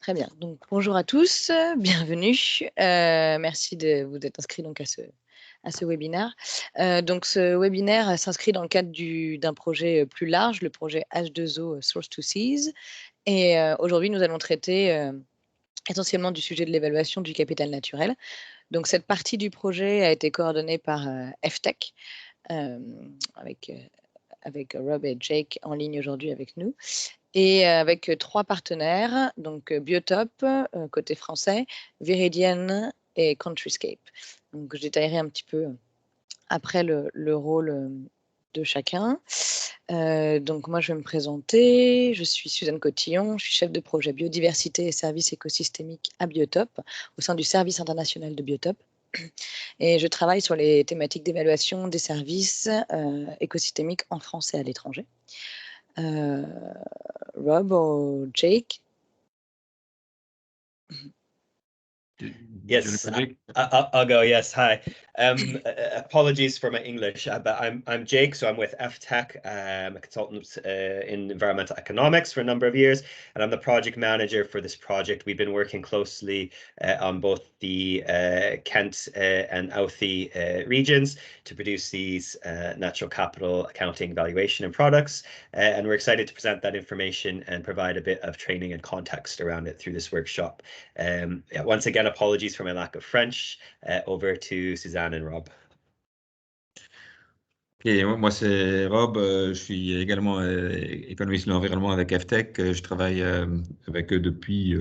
Très bien. Donc, bonjour à tous, bienvenue. Merci de vous être inscrits donc à ce webinaire. Donc ce webinaire s'inscrit dans le cadre d'un projet, plus large, le projet H2O Source to Seas et aujourd'hui, nous allons traiter, essentiellement du sujet de l'évaluation du capital naturel. Donc cette partie du projet a été coordonnée par, FTech, avec, Rob et Jake en ligne aujourd'hui avec nous. Et avec 3 partenaires, donc Biotop, côté français, Viridian et Countryscape. Donc je détaillerai un petit peu après le rôle, de chacun. Donc moi je vais me présenter, je suis Suzanne Cotillon, je suis chef de projet biodiversité et services écosystémiques à Biotop, au sein du service international de Biotop et je travaille sur les thématiques d'évaluation des services, écosystémiques en France et à l'étranger. Rob or Jake? Yes, I'll go. Yes, hi. Apologies for my English, but I'm Jake, so I'm with FTech. I'm a consultant in environmental economics for a number of years, and I'm the project manager for this project. We've been working closely on both the Kent and Outhie regions to produce these natural capital accounting valuation and products, and we're excited to present that information and provide a bit of training and context around it through this workshop. Once again, apologies for my lack of French. Over to Suzanne and Rob. Et moi, c'est Rob. Je suis également économiste de l'environnement avec FTech. Je travaille avec eux depuis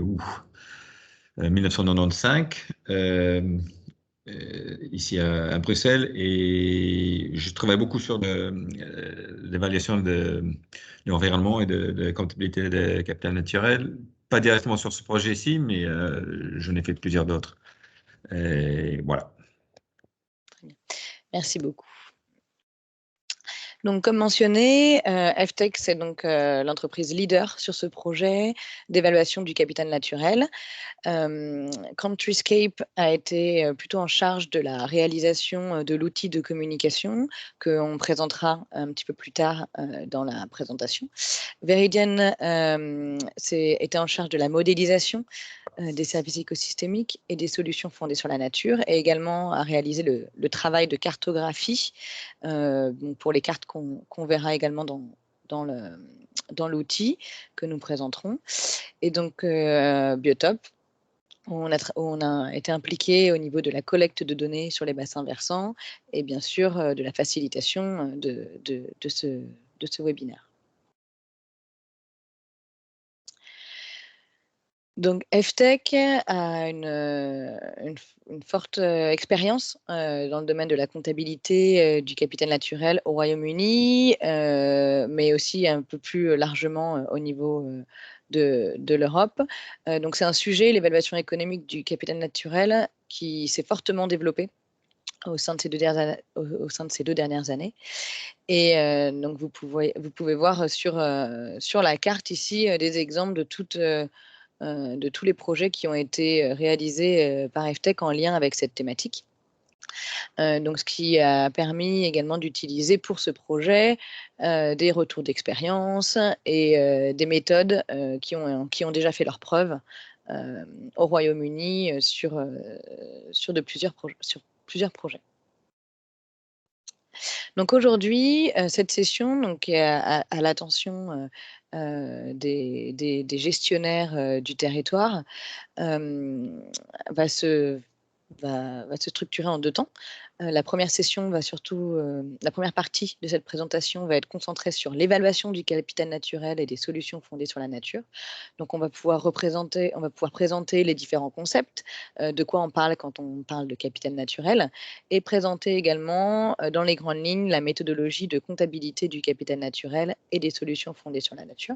1995 ici à Bruxelles, et je travaille beaucoup sur l'évaluation de l'environnement et de la comptabilité des capital naturel. Pas directement sur ce projet ici, mais je n'ai fait plusieurs d'autres. Et voilà. Très bien. Merci beaucoup. Donc, comme mentionné, FTech, c'est donc l'entreprise leader sur ce projet d'évaluation du capital naturel. Countryscape a été plutôt en charge de la réalisation de l'outil de communication qu'on présentera un petit peu plus tard dans la présentation. Viridian était en charge de la modélisation des services écosystémiques et des solutions fondées sur la nature, et également à réaliser le travail de cartographie pour les cartes qu'on verra également dans l'outil que nous présenterons. Et donc, Biotop, on a été impliqué au niveau de la collecte de données sur les bassins versants et bien sûr de la facilitation de ce webinaire. Donc FTech a une forte expérience dans le domaine de la comptabilité du capital naturel au Royaume-Uni, mais aussi un peu plus largement au niveau de l'Europe. Donc c'est un sujet, l'évaluation économique du capital naturel, qui s'est fortement développé au sein de ces 2 dernières années. Et donc vous pouvez voir sur la carte ici des exemples de tous les projets qui ont été réalisés par FTech en lien avec cette thématique. Donc ce qui a permis également d'utiliser pour ce projet des retours d'expérience et des méthodes qui ont déjà fait leurs preuves au Royaume-Uni sur plusieurs projets. Donc aujourd'hui, cette session donc, est à l'attention des gestionnaires du territoire, va se structurer en 2 temps. La première partie de cette présentation va être concentrée sur l'évaluation du capital naturel et des solutions fondées sur la nature. Donc on va pouvoir présenter les différents concepts, de quoi on parle quand on parle de capital naturel, et présenter également, dans les grandes lignes, la méthodologie de comptabilité du capital naturel et des solutions fondées sur la nature.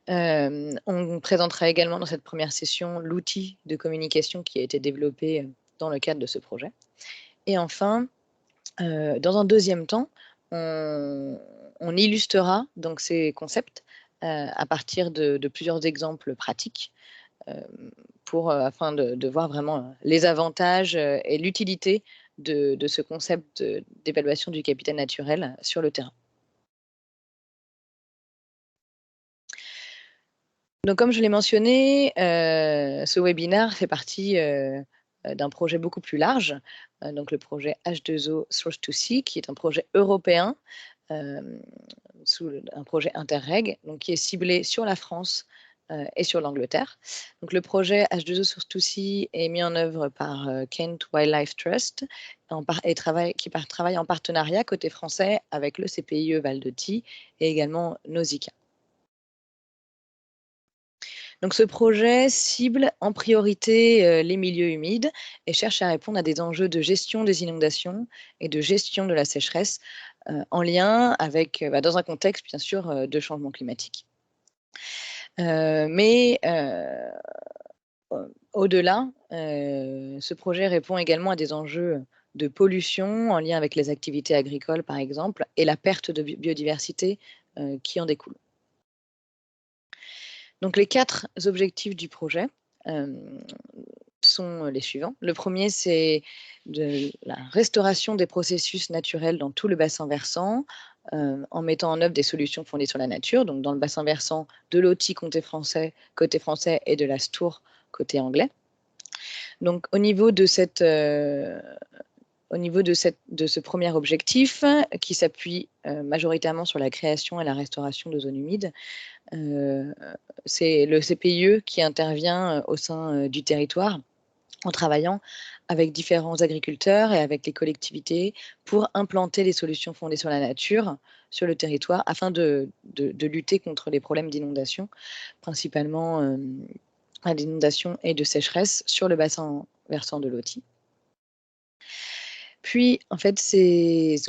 On présentera également dans cette première session l'outil de communication qui a été développé dans le cadre de ce projet. Et enfin, dans un deuxième temps, on illustrera donc ces concepts à partir de plusieurs exemples pratiques afin de voir vraiment les avantages et l'utilité de ce concept d'évaluation du capital naturel sur le terrain. Donc, comme je l'ai mentionné, ce webinaire fait partie d'un projet beaucoup plus large, donc le projet H2O Source to Sea, qui est un projet européen, sous un projet Interreg, donc qui est ciblé sur la France et sur l'Angleterre. Donc le projet H2O Source to Sea est mis en œuvre par Kent Wildlife Trust qui travaille en partenariat côté français avec le CPIE Val-de-Thie et également Nausicaa. Donc ce projet cible en priorité les milieux humides et cherche à répondre à des enjeux de gestion des inondations et de gestion de la sécheresse en lien avec, dans un contexte bien sûr de changement climatique. Mais au-delà, ce projet répond également à des enjeux de pollution en lien avec les activités agricoles par exemple et la perte de biodiversité qui en découle. Donc les 4 objectifs du projet sont les suivants. Le premier, c'est de la restauration des processus naturels dans tout le bassin versant en mettant en œuvre des solutions fondées sur la nature, donc dans le bassin versant de l'Oti côté français et de la Stour côté anglais. Donc au niveau de ce premier objectif, qui s'appuie majoritairement sur la création et la restauration de zones humides, c'est le CPIE qui intervient au sein du territoire en travaillant avec différents agriculteurs et avec les collectivités pour implanter des solutions fondées sur la nature sur le territoire afin de lutter contre les problèmes d'inondation, principalement d'inondation et de sécheresse sur le bassin versant de l'Oti. Puis, en fait, ces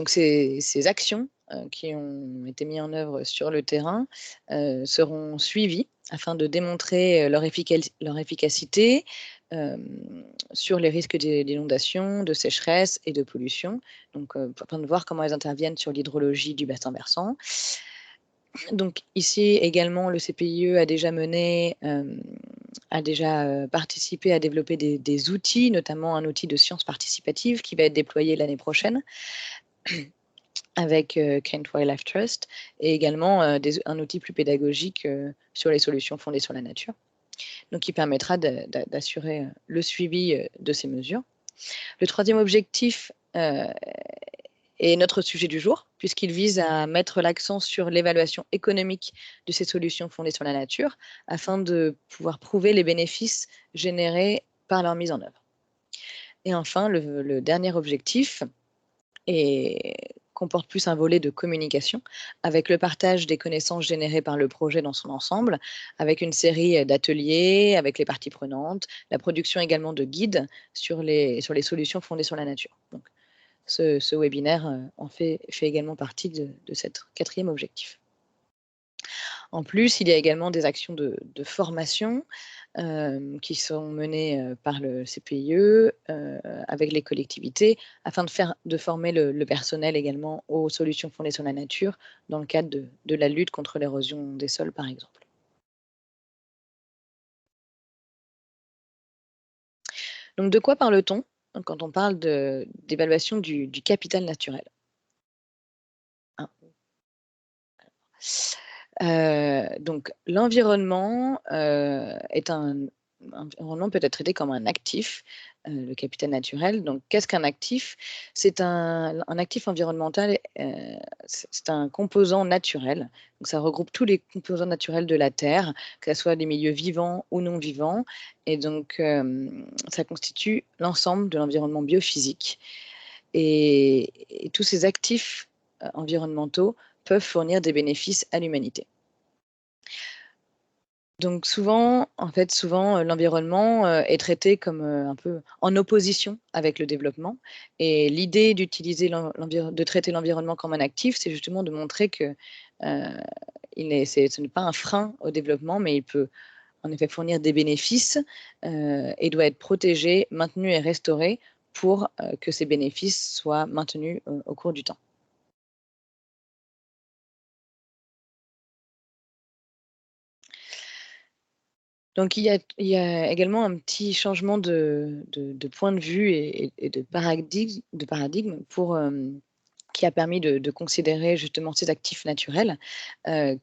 actions qui ont été mises en œuvre sur le terrain seront suivies afin de démontrer leur efficacité sur les risques d'inondation, de sécheresse et de pollution. Donc, afin de voir comment elles interviennent sur l'hydrologie du bassin versant. Donc ici également, le CPIE a déjà participé à développer des outils, notamment un outil de sciences participatives qui va être déployé l'année prochaine avec Kent Wildlife Trust et également un outil plus pédagogique sur les solutions fondées sur la nature, donc qui permettra d'assurer le suivi de ces mesures. Le troisième objectif est notre sujet du jour, puisqu'il vise à mettre l'accent sur l'évaluation économique de ces solutions fondées sur la nature, afin de pouvoir prouver les bénéfices générés par leur mise en œuvre. Et enfin, le dernier objectif comporte plus un volet de communication, avec le partage des connaissances générées par le projet dans son ensemble, avec une série d'ateliers, avec les parties prenantes, la production également de guides sur les solutions fondées sur la nature. Donc, ce webinaire en fait également partie de cet 4e objectif. En plus, il y a également des actions de formation qui sont menées par le CPIE avec les collectivités afin de former le personnel également aux solutions fondées sur la nature dans le cadre de la lutte contre l'érosion des sols, par exemple. Donc, de quoi parle-t-on quand on parle d'évaluation du capital naturel? Donc l'environnement environnement peut être traité comme un actif, le capital naturel. Donc qu'est-ce qu'un actif? C'est un actif environnemental, c'est un composant naturel. Donc ça regroupe tous les composants naturels de la Terre, que ce soit des milieux vivants ou non vivants et donc ça constitue l'ensemble de l'environnement biophysique et tous ces actifs environnementaux peuvent fournir des bénéfices à l'humanité. Donc souvent, l'environnement est traité comme un peu en opposition avec le développement. Et l'idée de traiter l'environnement comme un actif, c'est justement de montrer que ce n'est pas un frein au développement, mais il peut en effet fournir des bénéfices et doit être protégé, maintenu et restauré pour que ces bénéfices soient maintenus au cours du temps. Donc il y a également un petit changement de point de vue et de paradigme pour, qui a permis de considérer justement ces actifs naturels,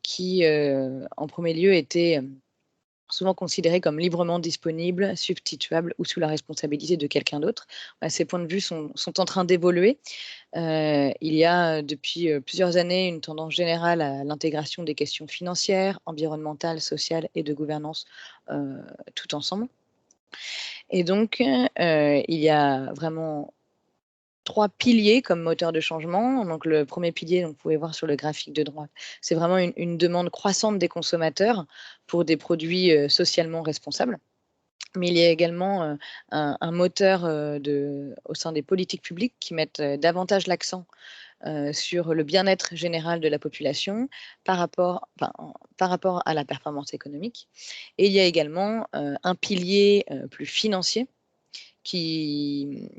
qui, en premier lieu étaient souvent considérés comme librement disponibles, substituables ou sous la responsabilité de quelqu'un d'autre. Ces points de vue sont en train d'évoluer. Il y a depuis plusieurs années une tendance générale à l'intégration des questions financières, environnementales, sociales et de gouvernance tout ensemble. Et donc, il y a vraiment 3 piliers comme moteur de changement. Donc le premier pilier, donc vous pouvez voir sur le graphique de droite, c'est vraiment une demande croissante des consommateurs pour des produits socialement responsables. Mais il y a également un moteur au sein des politiques publiques qui mettent davantage l'accent sur le bien-être général de la population par rapport à la performance économique. Et il y a également un pilier plus financier qui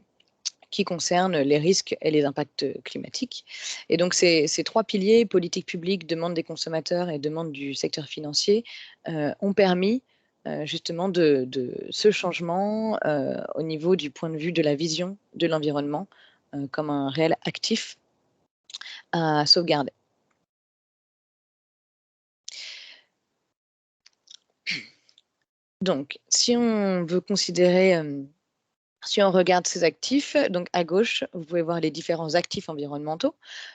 concerne les risques et les impacts climatiques. Et donc ces 3 piliers, politique publique, demande des consommateurs et demande du secteur financier, ont permis justement de ce changement au niveau du point de vue de la vision de l'environnement comme un réel actif à sauvegarder. Donc, si on veut considérer, si on regarde ces actifs, donc à gauche, vous pouvez voir les différents actifs environnementaux.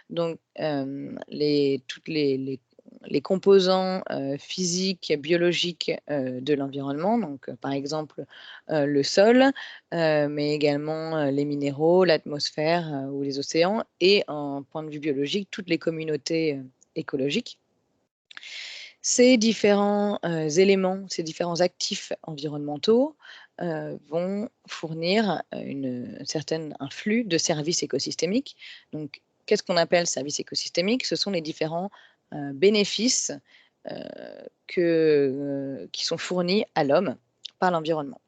Donc, toutes les composants physiques, biologiques de l'environnement. Donc, par exemple, le sol, mais également les minéraux, l'atmosphère ou les océans. Et en point de vue biologique, toutes les communautés écologiques. Ces différents éléments, ces différents actifs environnementaux vont fournir un flux de services écosystémiques. Donc, qu'est-ce qu'on appelle services écosystémiques? Ce sont les différents bénéfices qui sont fournis à l'homme par l'environnement.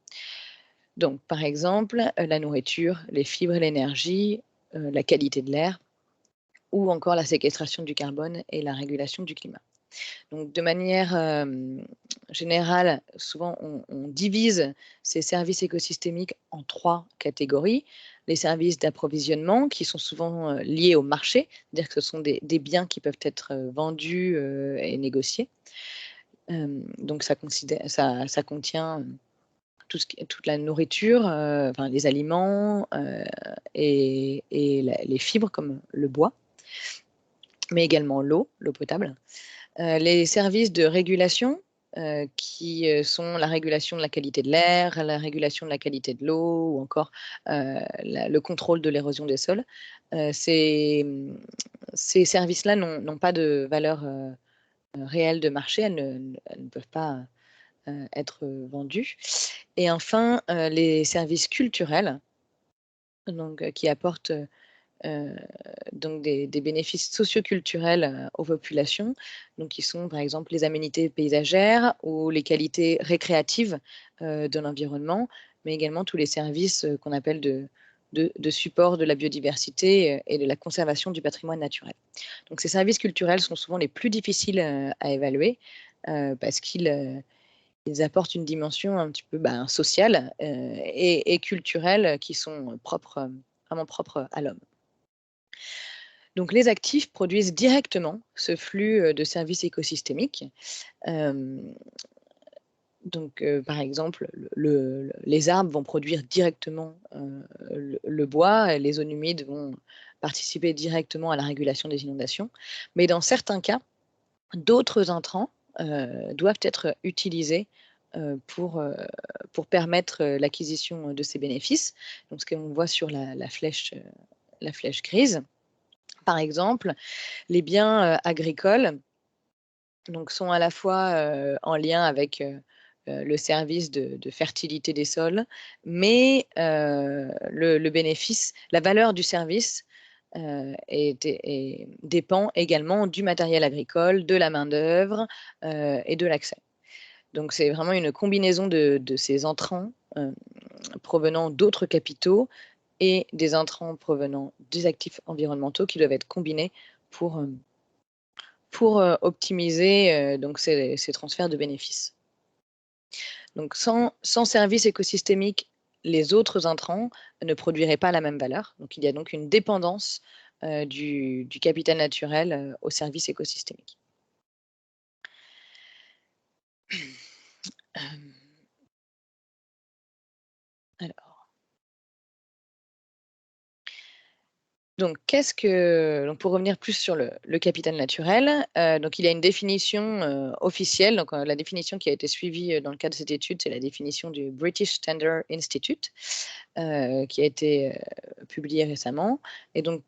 Donc, par exemple, la nourriture, les fibres et l'énergie, la qualité de l'air, ou encore la séquestration du carbone et la régulation du climat. Donc, de manière générale, souvent, on divise ces services écosystémiques en 3 catégories. Les services d'approvisionnement, qui sont souvent liés au marché, c'est-à-dire que ce sont des biens qui peuvent être vendus et négociés. Donc, ça contient toute la nourriture, les aliments et les fibres comme le bois, mais également l'eau potable. Les services de régulation qui sont la régulation de la qualité de l'air, la régulation de la qualité de l'eau ou encore le contrôle de l'érosion des sols. Ces services-là n'ont pas de valeur réelle de marché, elles ne peuvent pas être vendus. Et enfin, les services culturels, donc, qui apportent donc des bénéfices socioculturels aux populations, donc qui sont par exemple les aménités paysagères ou les qualités récréatives de l'environnement, mais également tous les services qu'on appelle de support de la biodiversité et de la conservation du patrimoine naturel. Donc ces services culturels sont souvent les plus difficiles à évaluer parce qu'ils apportent une dimension un petit peu sociale et culturelle qui sont vraiment propres à l'homme. Donc les actifs produisent directement ce flux de services écosystémiques. Donc, par exemple, les arbres vont produire directement le bois, et les zones humides vont participer directement à la régulation des inondations. Mais dans certains cas, d'autres intrants doivent être utilisés pour permettre l'acquisition de ces bénéfices. Donc, ce qu'on voit sur la flèche grise. Par exemple, les biens agricoles donc, sont à la fois en lien avec le service de fertilité des sols, mais le bénéfice, la valeur du service dépend également du matériel agricole, de la main-d'œuvre et de l'accès. Donc, c'est vraiment une combinaison de ces entrants provenant d'autres capitaux et des intrants provenant des actifs environnementaux qui doivent être combinés pour optimiser donc ces transferts de bénéfices. Donc sans services écosystémiques, les autres intrants ne produiraient pas la même valeur. Donc il y a donc une dépendance du capital naturel aux services écosystémiques. Alors. Donc, pour revenir plus sur le capital naturel, donc il y a une définition officielle. Donc, la définition qui a été suivie dans le cadre de cette étude, c'est la définition du British Standard Institute, qui a été publiée récemment. Et donc,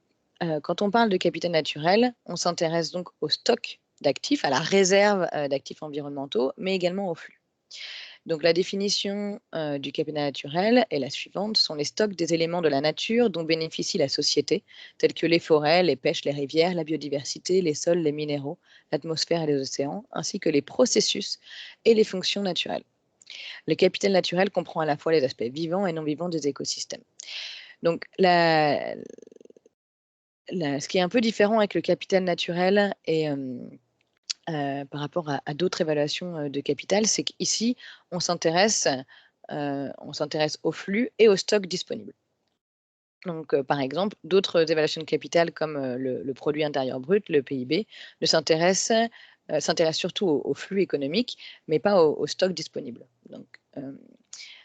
quand on parle de capital naturel, on s'intéresse donc au stock d'actifs, à la réserve d'actifs environnementaux, mais également au flux. Donc, la définition du capital naturel est la suivante: ce sont les stocks des éléments de la nature dont bénéficie la société, tels que les forêts, les pêches, les rivières, la biodiversité, les sols, les minéraux, l'atmosphère et les océans, ainsi que les processus et les fonctions naturelles. Le capital naturel comprend à la fois les aspects vivants et non vivants des écosystèmes. Donc, ce qui est un peu différent avec le capital naturel et par rapport à d'autres évaluations de capital, c'est qu'ici, on s'intéresse au flux et au stock disponible. Donc, par exemple, d'autres évaluations de capital comme le produit intérieur brut, le PIB, s'intéressent surtout au flux économique, mais pas au stock disponible. Donc,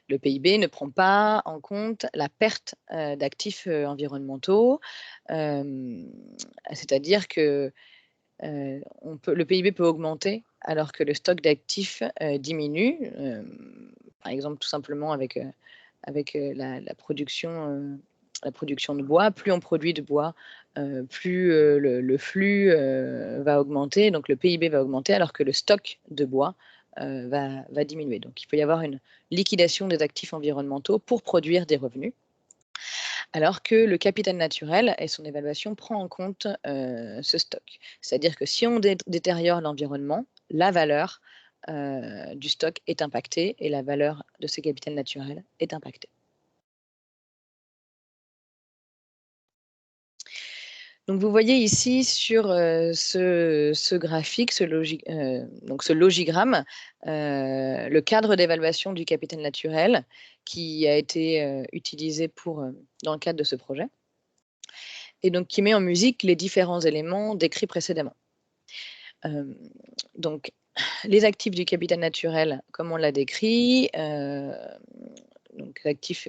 le PIB ne prend pas en compte la perte d'actifs environnementaux, c'est-à-dire que le PIB peut augmenter alors que le stock d'actifs diminue, par exemple tout simplement avec la production de bois. Plus on produit de bois, plus le flux va augmenter, donc le PIB va augmenter alors que le stock de bois va diminuer. Donc il peut y avoir une liquidation des actifs environnementaux pour produire des revenus. Alors que le capital naturel et son évaluation prend en compte ce stock. C'est-à-dire que si on détériore l'environnement, la valeur du stock est impactée et la valeur de ce capital naturel est impactée. Donc vous voyez ici sur ce graphique, ce logigramme, le cadre d'évaluation du capital naturel qui a été utilisé dans le cadre de ce projet, et donc qui met en musique les différents éléments décrits précédemment. Donc, les actifs du capital naturel, comme on l'a décrit, donc actifs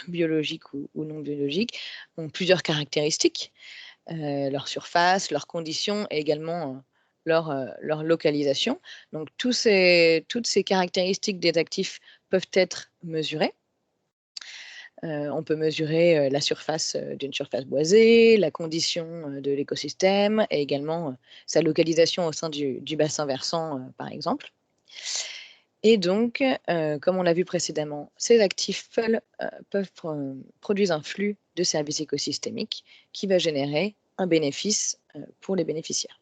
biologiques ou non biologiques, ont plusieurs caractéristiques, leur surface, leurs conditions et également leur localisation. Donc, toutes ces caractéristiques des actifs peuvent être mesurées. On peut mesurer la surface d'une surface boisée, la condition de l'écosystème et également sa localisation au sein du bassin versant, par exemple. Et donc, comme on l'a vu précédemment, ces actifs peuvent produire un flux de services écosystémiques qui va générer un bénéfice pour les bénéficiaires.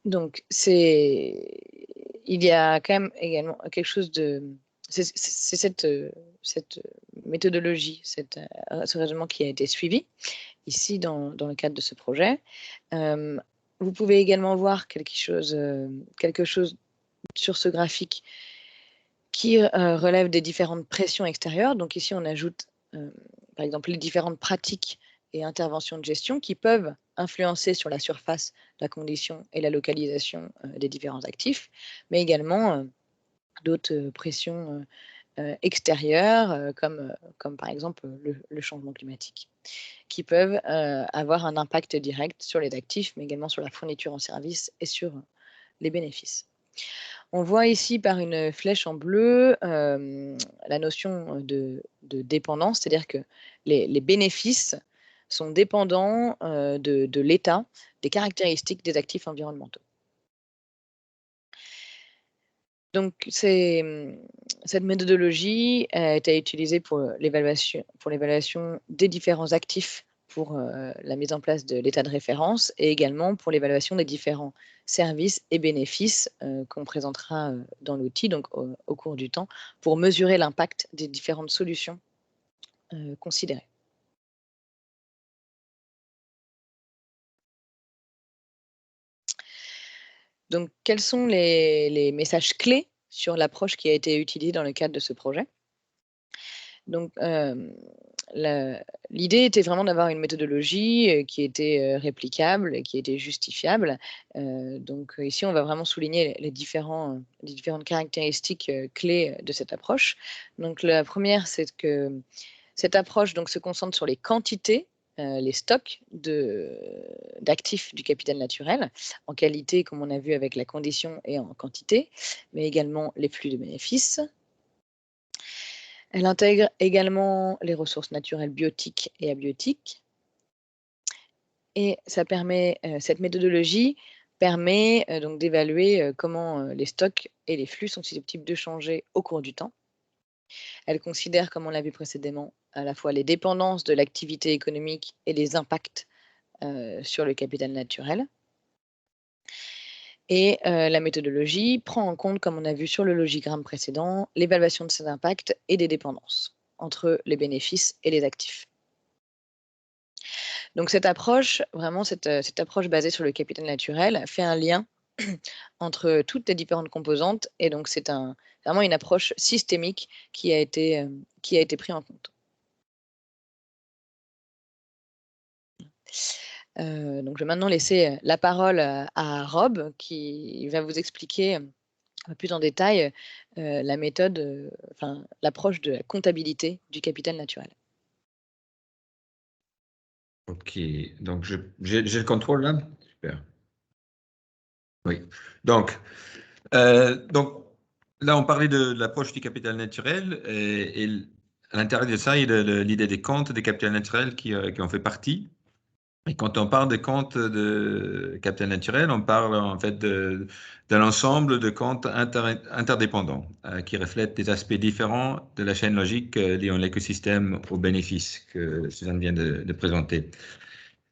Donc, il y a quand même également quelque chose de... C'est cette méthodologie, ce raisonnement qui a été suivi ici dans le cadre de ce projet. Vous pouvez également voir quelque chose sur ce graphique qui relève des différentes pressions extérieures. Donc ici, on ajoute par exemple les différentes pratiques et interventions de gestion qui peuvent influencer sur la surface, la condition et la localisation des différents actifs, mais également d'autres pressions extérieures, comme par exemple le changement climatique, qui peuvent avoir un impact direct sur les actifs, mais également sur la fourniture en service et sur les bénéfices. On voit ici par une flèche en bleu la notion de dépendance, c'est-à-dire que les bénéfices sont dépendants de l'état, des caractéristiques des actifs environnementaux. Donc, cette méthodologie a été utilisée pour l'évaluation des différents actifs pour la mise en place de l'état de référence et également pour l'évaluation des différents services et bénéfices qu'on présentera dans l'outil, donc au cours du temps, pour mesurer l'impact des différentes solutions considérées. Donc, quels sont les messages clés sur l'approche qui a été utilisée dans le cadre de ce projet? Donc, l'idée était vraiment d'avoir une méthodologie qui était réplicable et qui était justifiable. Donc ici, on va vraiment souligner les différentes caractéristiques clés de cette approche. Donc la première, c'est que cette approche donc, se concentre sur les quantités, les stocks d'actifs du capital naturel, en qualité, comme on a vu avec la condition, et en quantité, mais également les flux de bénéfices. Elle intègre également les ressources naturelles biotiques et abiotiques. Et ça permet, cette méthodologie permet donc d'évaluer comment les stocks et les flux sont susceptibles de changer au cours du temps. Elle considère, comme on l'a vu précédemment, à la fois les dépendances de l'activité économique et les impacts sur le capital naturel. Et la méthodologie prend en compte, comme on a vu sur le logigramme précédent, l'évaluation de ces impacts et des dépendances entre les bénéfices et les actifs. Donc cette approche, vraiment cette approche basée sur le capital naturel fait un lien entre toutes les différentes composantes, et donc c'est vraiment une approche systémique qui a été prise en compte. Donc je vais maintenant laisser la parole à Rob, qui va vous expliquer un peu plus en détail la méthode, l'approche de la comptabilité du capital naturel. Ok, donc j'ai le contrôle là? Super. Oui, donc là, on parlait de l'approche du capital naturel, et à l'intérieur de ça, il y a l'idée des comptes des capitals naturels qui en fait partie. Et quand on parle de comptes de capital naturel, on parle en fait d'un ensemble de comptes interdépendants qui reflètent des aspects différents de la chaîne logique liant l'écosystème aux bénéfices que Suzanne vient de présenter.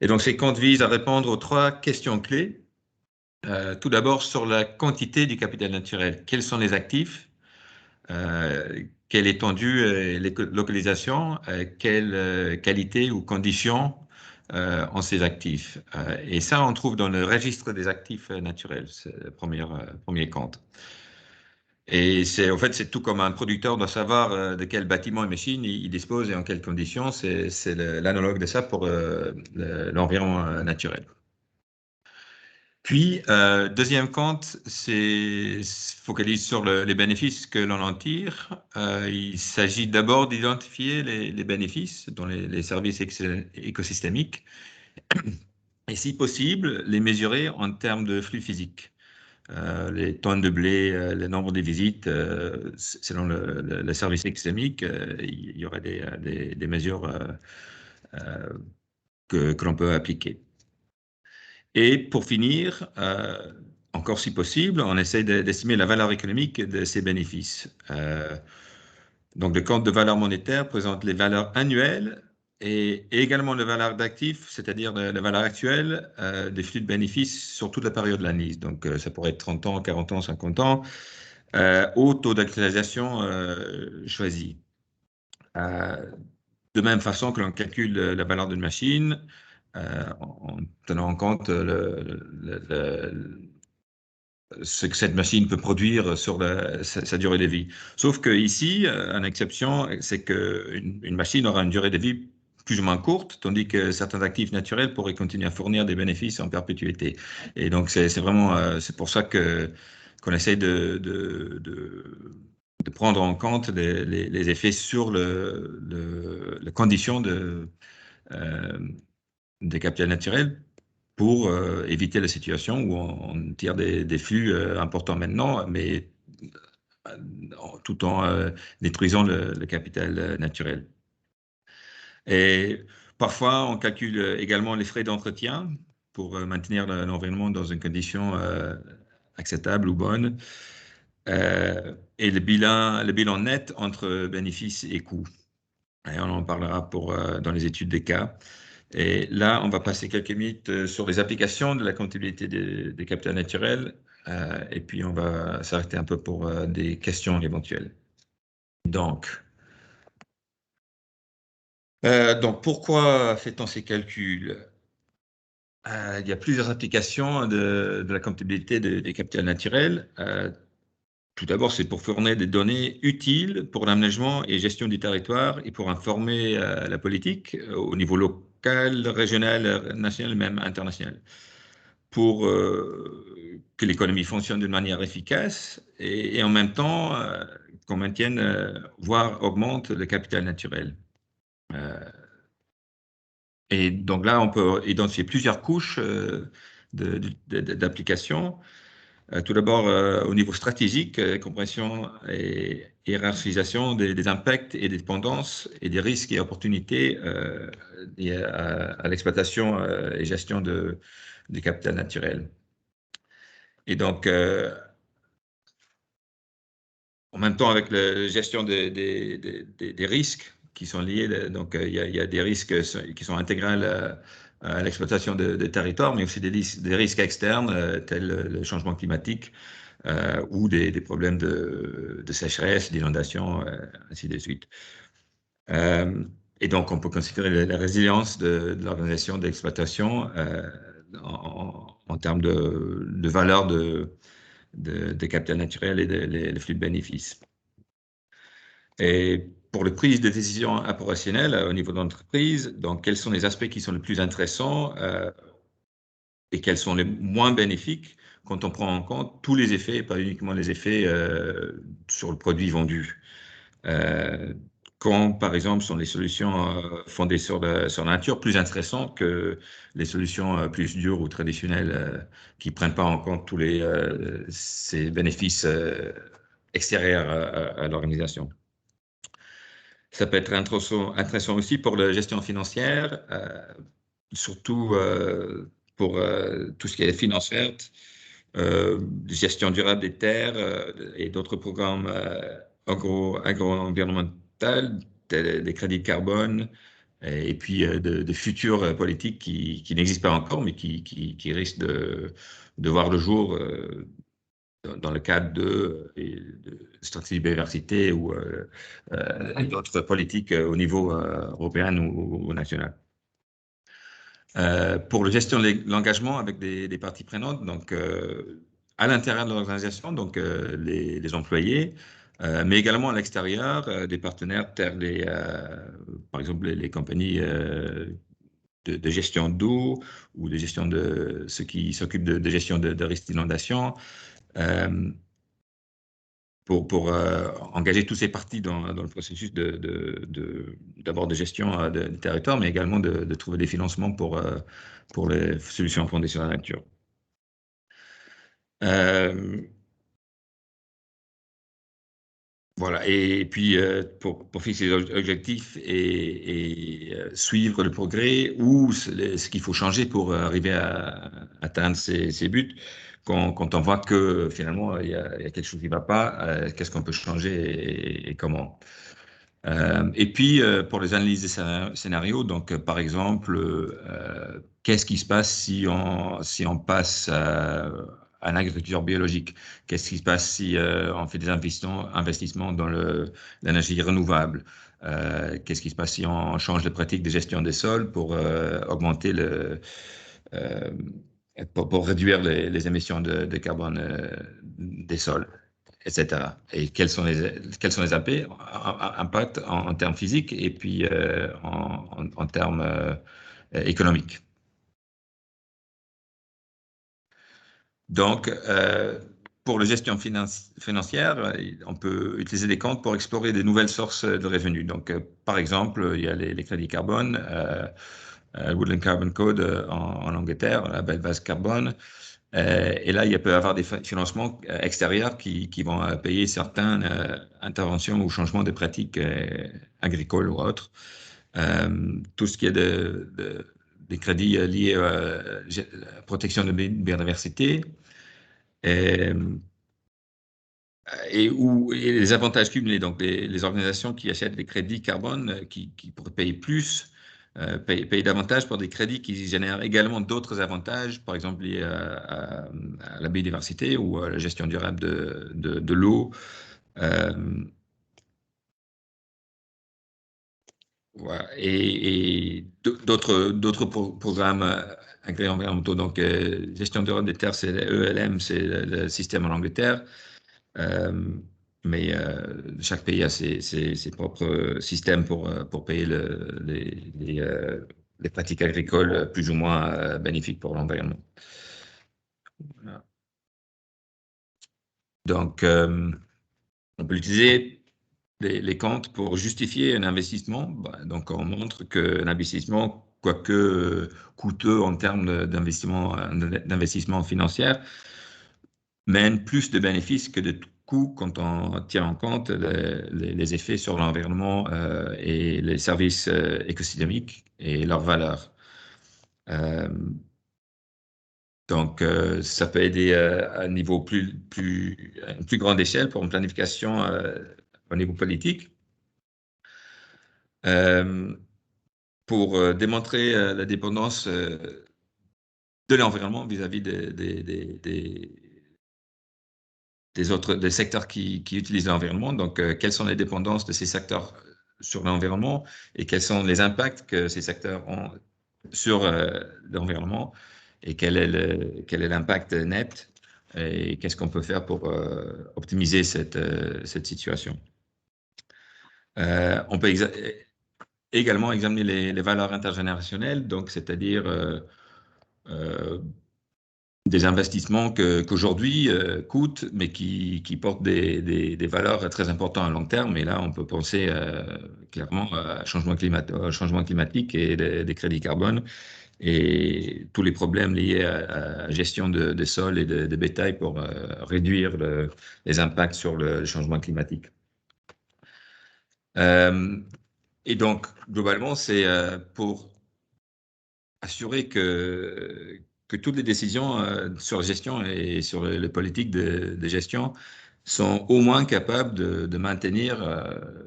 Et donc, ces comptes visent à répondre aux 3 questions clés. Tout d'abord, sur la quantité du capital naturel. Quels sont les actifs? Quelle étendue et localisation? Quelle qualité ou conditions ont ces actifs? Et ça, on trouve dans le registre des actifs naturels, c'est le premier compte. Et en fait, c'est tout comme un producteur doit savoir de quel bâtiment et machine il dispose et en quelles conditions. C'est l'analogue de ça pour l'environnement naturel. Puis, deuxième compte, focalise sur les bénéfices que l'on en tire. Il s'agit d'abord d'identifier les bénéfices dans les services écosystémiques et, si possible, les mesurer en termes de flux physiques. Les tonnes de blé, le nombre de visites, selon le service écosystémique, il y aurait des mesures que l'on peut appliquer. Et pour finir, encore si possible, on essaie d'estimer la valeur économique de ces bénéfices. Donc, le compte de valeur monétaire présente les valeurs annuelles et également les valeurs d'actifs, c'est-à-dire la valeur actuelle des flux de bénéfices sur toute la période de l'année. Donc, ça pourrait être 30 ans, 40 ans, 50 ans, au taux d'actualisation choisi. De même façon que l'on calcule la valeur d'une machine, en tenant en compte ce que cette machine peut produire sur sa durée de vie. Sauf qu'ici, une exception, c'est qu'une machine aura une durée de vie plus ou moins courte, tandis que certains actifs naturels pourraient continuer à fournir des bénéfices en perpétuité. Et donc, c'est pour ça qu'on essaie de prendre en compte les effets sur les conditions des capitaux naturels pour éviter la situation où on tire des flux importants maintenant, mais tout en détruisant le capital naturel. Et parfois, on calcule également les frais d'entretien pour maintenir l'environnement dans une condition acceptable ou bonne, et le bilan net entre bénéfices et coûts. Et on en parlera dans les études des cas. Et là, on va passer quelques minutes sur les applications de la comptabilité des capitaux naturels, et puis on va s'arrêter un peu pour des questions éventuelles. Donc, pourquoi fait-on ces calculs? Il y a plusieurs applications de la comptabilité des capitaux naturels. Tout d'abord, c'est pour fournir des données utiles pour l'aménagement et gestion du territoire et pour informer la politique au niveau local, régional, national, même international, pour que l'économie fonctionne d'une manière efficace et en même temps qu'on maintienne, voire augmente le capital naturel. Et donc là, on peut identifier plusieurs couches d'applications. Tout d'abord, au niveau stratégique, compréhension et hiérarchisation des impacts et des dépendances et des risques et opportunités liés à l'exploitation et gestion du capital naturel. Et donc, en même temps, avec la gestion des risques qui sont liés, donc il y a des risques qui sont intégrales à l'exploitation des territoires, mais aussi des risques externes, tels le changement climatique ou des problèmes de sécheresse, d'inondation, ainsi de suite. Et donc, on peut considérer la résilience de l'organisation d'exploitation en termes de valeur de capital naturel et les flux de bénéfices. Et pour les prises de décisions opérationnelles au niveau de l'entreprise, donc quels sont les aspects qui sont les plus intéressants et quels sont les moins bénéfiques quand on prend en compte tous les effets, pas uniquement les effets sur le produit vendu. Quand, par exemple, sont les solutions fondées sur la nature plus intéressantes que les solutions plus dures ou traditionnelles qui ne prennent pas en compte tous ces bénéfices extérieurs à l'organisation. Ça peut être intéressant aussi pour la gestion financière, surtout pour tout ce qui est finances vertes, gestion durable des terres et d'autres programmes agro-environnementaux, des crédits de carbone, et puis de futures politiques qui n'existent pas encore, mais qui risquent de voir le jour dans le cadre de stratégie biodiversité ou d'autres politiques au niveau européen ou national. Pour la gestion de l'engagement avec des parties prenantes, donc à l'intérieur de l'organisation, donc les employés, mais également à l'extérieur, des partenaires tels par exemple les compagnies de gestion d'eau ou de gestion de ceux qui s'occupent de gestion de risques d'inondation, pour engager tous ces parties dans le processus d'abord de gestion du territoire, mais également de trouver des financements pour les solutions fondées sur la nature. Voilà, et puis pour fixer les objectifs et suivre le progrès ou ce qu'il faut changer pour arriver à atteindre ces buts, quand on voit que finalement il y a quelque chose qui ne va pas, qu'est-ce qu'on peut changer et comment. Et puis pour les analyses des scénarios, donc par exemple, qu'est-ce qui se passe si on passe à l'agriculture biologique? Qu'est-ce qui se passe si on fait des investissements dans l'énergie renouvelable? Qu'est-ce qui se passe si on change les pratiques de gestion des sols pour augmenter pour réduire les émissions de carbone des sols, etc. Et quels sont les impacts en termes physiques et puis en termes économiques. Donc, pour la gestion financière, on peut utiliser des comptes pour explorer de nouvelles sources de revenus. Donc, par exemple, il y a les crédits carbone, Woodland Carbon Code en Angleterre, la belle base carbone. Et là, il peut y avoir des financements extérieurs qui vont payer certaines interventions ou changements de pratiques agricoles ou autres. Tout ce qui est des crédits liés à la protection de la biodiversité et les avantages cumulés. Donc, les organisations qui achètent des crédits carbone qui pourraient payer plus, payer davantage pour des crédits qui génèrent également d'autres avantages, par exemple liés à la biodiversité ou à la gestion durable de l'eau. Voilà. Et d'autres programmes agri-environnementaux, donc gestion durable des terres, c'est ELM, c'est le système en Angleterre. Mais chaque pays a ses propres systèmes pour payer les pratiques agricoles plus ou moins bénéfiques pour l'environnement. Voilà. Donc, on peut utiliser les comptes pour justifier un investissement. Donc, on montre qu'un investissement, quoique coûteux en termes d'investissement financier, mène plus de bénéfices que de coûts quand on tient en compte les effets sur l'environnement et les services écosystémiques et leur valeur. Donc, ça peut aider à un niveau à une plus grande échelle pour une planification au niveau politique. Pour démontrer la dépendance de l'environnement vis-à-vis des secteurs qui utilisent l'environnement. Donc, quelles sont les dépendances de ces secteurs sur l'environnement et quels sont les impacts que ces secteurs ont sur l'environnement et quel est l'impact net et qu'est-ce qu'on peut faire pour optimiser cette situation. On peut également examiner les valeurs intergénérationnelles, donc c'est-à-dire des investissements qu'aujourd'hui coûtent, mais qui portent des valeurs très importantes à long terme. Et là, on peut penser clairement au changement climatique et des crédits carbone et tous les problèmes liés à la gestion de sols et de bétail pour réduire les impacts sur le changement climatique. Et donc, globalement, c'est pour assurer que toutes les décisions sur la gestion et sur les politiques de gestion sont au moins capables de maintenir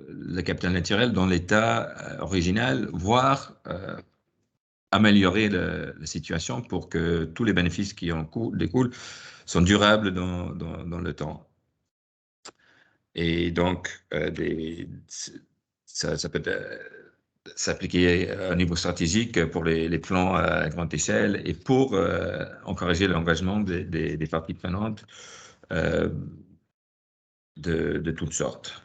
le capital naturel dans l'état original, voire améliorer la situation pour que tous les bénéfices qui en découlent sont durables dans le temps. Et donc, ça peut s'appliquer à un niveau stratégique pour les plans à grande échelle et pour encourager l'engagement des parties prenantes de toutes sortes.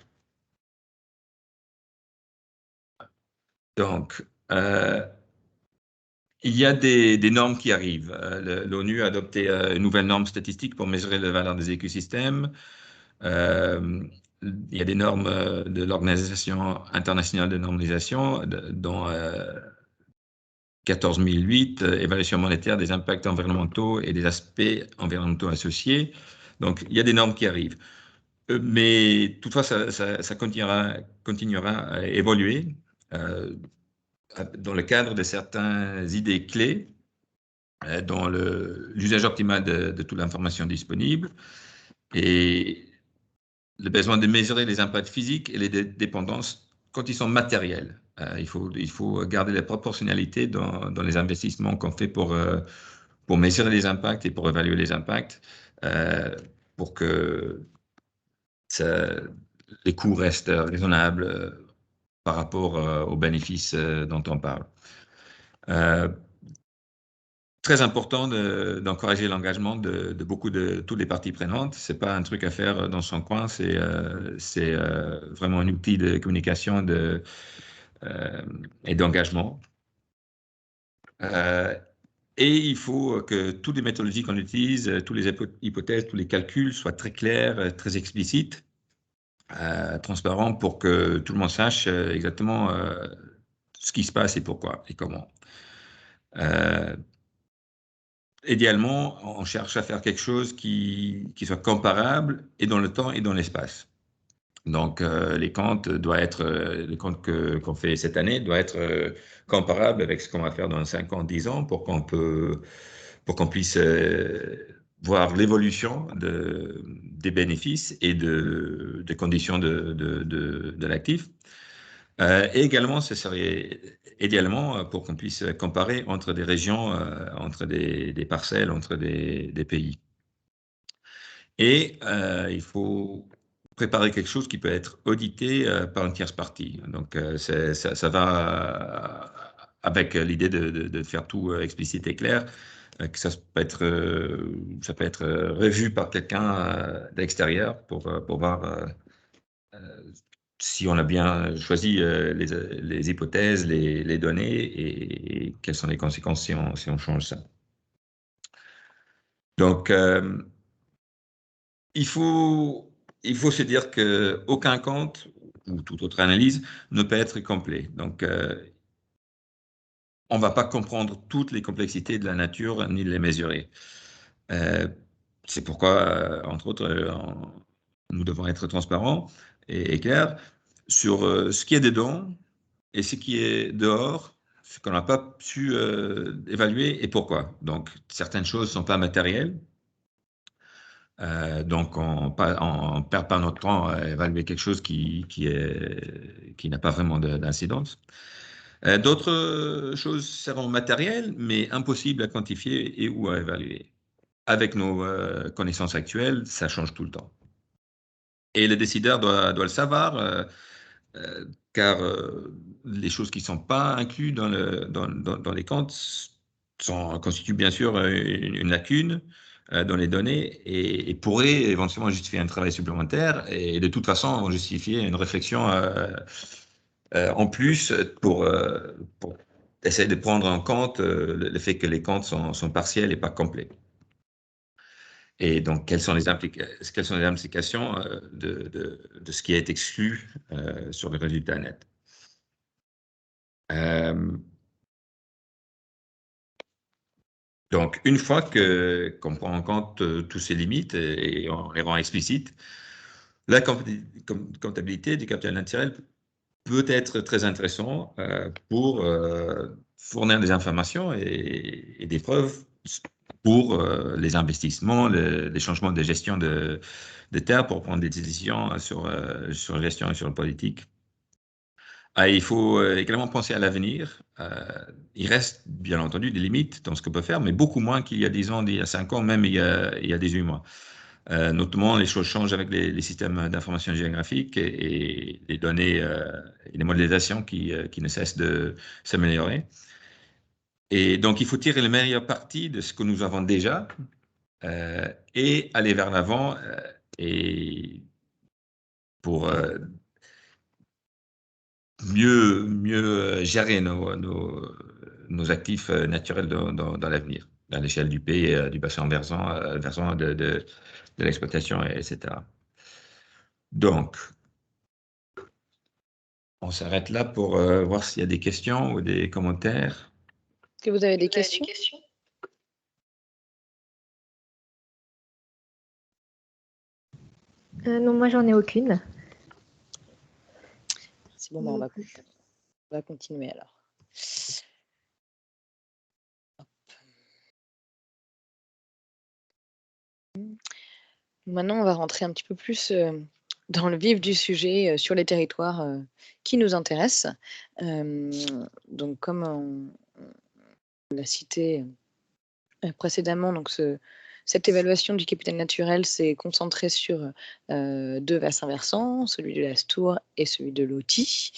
Donc, il y a des normes qui arrivent. L'ONU a adopté une nouvelle norme statistique pour mesurer la valeur des écosystèmes. Il y a des normes de l'Organisation internationale de normalisation, dont 14008, évaluation monétaire des impacts environnementaux et des aspects environnementaux associés. Donc, il y a des normes qui arrivent. Mais toutefois, ça continuera à évoluer dans le cadre de certaines idées clés, dans l'usage optimal de toute l'information disponible et le besoin de mesurer les impacts physiques et les dépendances quand ils sont matériels. Il faut garder la proportionnalité dans les investissements qu'on fait pour mesurer les impacts et pour évaluer les impacts, pour que les coûts restent raisonnables par rapport aux bénéfices dont on parle. Très important d'encourager l'engagement de toutes les parties prenantes. C'est pas un truc à faire dans son coin, c'est vraiment un outil de communication et d'engagement. Et il faut que toutes les méthodologies qu'on utilise, toutes les hypothèses, tous les calculs soient très clairs, très explicites, transparents pour que tout le monde sache exactement ce qui se passe et pourquoi et comment. Idéalement, on cherche à faire quelque chose qui soit comparable et dans le temps et dans l'espace. Donc, les comptes qu'on fait cette année doivent être comparables avec ce qu'on va faire dans 5 ans, 10 ans pour qu'on puisse voir l'évolution des bénéfices et des conditions de l'actif. Et également, ce serait idéalement pour qu'on puisse comparer entre des régions, entre des parcelles, entre des pays. Et il faut préparer quelque chose qui peut être audité par une tierce partie. Donc, ça va avec l'idée de faire tout explicite et clair. que ça peut être, revu par quelqu'un d'extérieur pour voir si on a bien choisi les hypothèses, les données et quelles sont les conséquences si on change ça. Donc, il faut se dire qu'aucun compte ou toute autre analyse ne peut être complet. Donc, on ne va pas comprendre toutes les complexités de la nature ni les mesurer. C'est pourquoi, entre autres, nous devons être transparents et clairs sur ce qui est dedans et ce qui est dehors, ce qu'on n'a pas su évaluer et pourquoi. Donc, certaines choses ne sont pas matérielles. Donc, on ne perd pas notre temps à évaluer quelque chose qui n'a pas vraiment d'incidence. D'autres choses seront matérielles, mais impossibles à quantifier et ou à évaluer. Avec nos connaissances actuelles, ça change tout le temps. Et le décideur doit le savoir, car les choses qui ne sont pas incluses dans les comptes constituent bien sûr une lacune dans les données et pourraient éventuellement justifier un travail supplémentaire et de toute façon vont justifier une réflexion en plus pour essayer de prendre en compte le fait que les comptes sont partiels et pas complets. Et donc, quelles sont les implications de ce qui est exclu sur le résultat net. Donc, une fois qu'on prend en compte tous ces limites et on les rend explicites, la comptabilité du capital naturel peut être très intéressant pour fournir des informations et des preuves pour les investissements, les changements de gestion de terres pour prendre des décisions sur la gestion et sur la politique. Il faut également penser à l'avenir. Il reste bien entendu des limites dans ce qu'on peut faire, mais beaucoup moins qu'il y a 10 ans, il y a 5 ans, même il y a 18 mois. Notamment, les choses changent avec les systèmes d'information géographique et les données et les modélisations qui ne cessent de s'améliorer. Et donc, il faut tirer le meilleur parti de ce que nous avons déjà et aller vers l'avant et pour mieux gérer nos actifs naturels dans l'avenir, à l'échelle du pays, du bassin versant de l'exploitation, etc. Donc, on s'arrête là pour voir s'il y a des questions ou des commentaires. Est-ce que vous avez des questions? Non, moi, j'en ai aucune. C'est bon, on va continuer alors. Hop. Maintenant, on va rentrer un petit peu plus dans le vif du sujet sur les territoires qui nous intéressent. Donc, comme on l'a cité précédemment, donc cette évaluation du capital naturel s'est concentrée sur 2 bassins versants, celui de l'Astour et celui de l'Authie.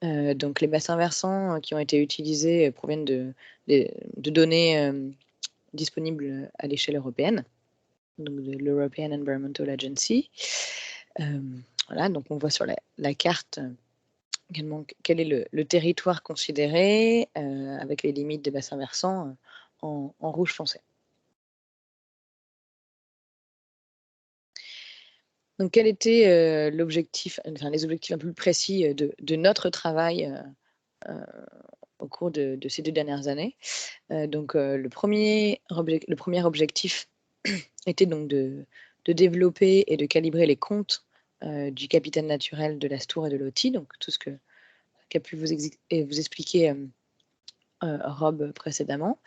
Donc les bassins versants qui ont été utilisés proviennent de données disponibles à l'échelle européenne, donc de l'European Environmental Agency. Voilà, donc on voit sur la carte également quel est le territoire considéré avec les limites des bassins versants en rouge foncé. Donc, quel était l'objectif, enfin les objectifs un peu plus précis de notre travail au cours de ces 2 dernières années? Donc, le premier objectif était donc de développer et de calibrer les comptes du capital naturel de l'Astour et de l'Authie, donc tout ce qu'a pu vous expliquer Rob précédemment.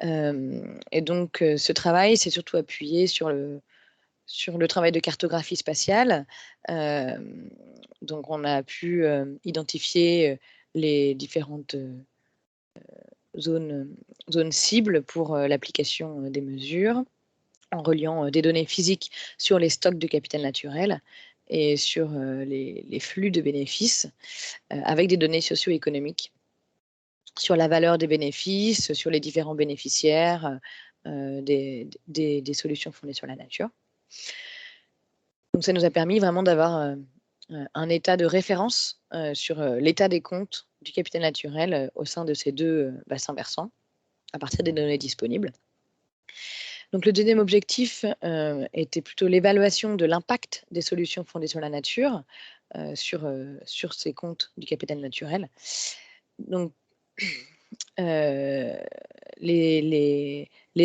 Et donc, ce travail s'est surtout appuyé sur le travail de cartographie spatiale. Donc, on a pu identifier les différentes zones cibles pour l'application des mesures, en reliant des données physiques sur les stocks de capital naturel et sur les flux de bénéfices, avec des données socio-économiques sur la valeur des bénéfices, sur les différents bénéficiaires, des solutions fondées sur la nature. Donc ça nous a permis vraiment d'avoir un état de référence sur l'état des comptes du capital naturel au sein de ces deux bassins versants, à partir des données disponibles. Donc le deuxième objectif était plutôt l'évaluation de l'impact des solutions fondées sur la nature sur ces comptes du capital naturel. Donc les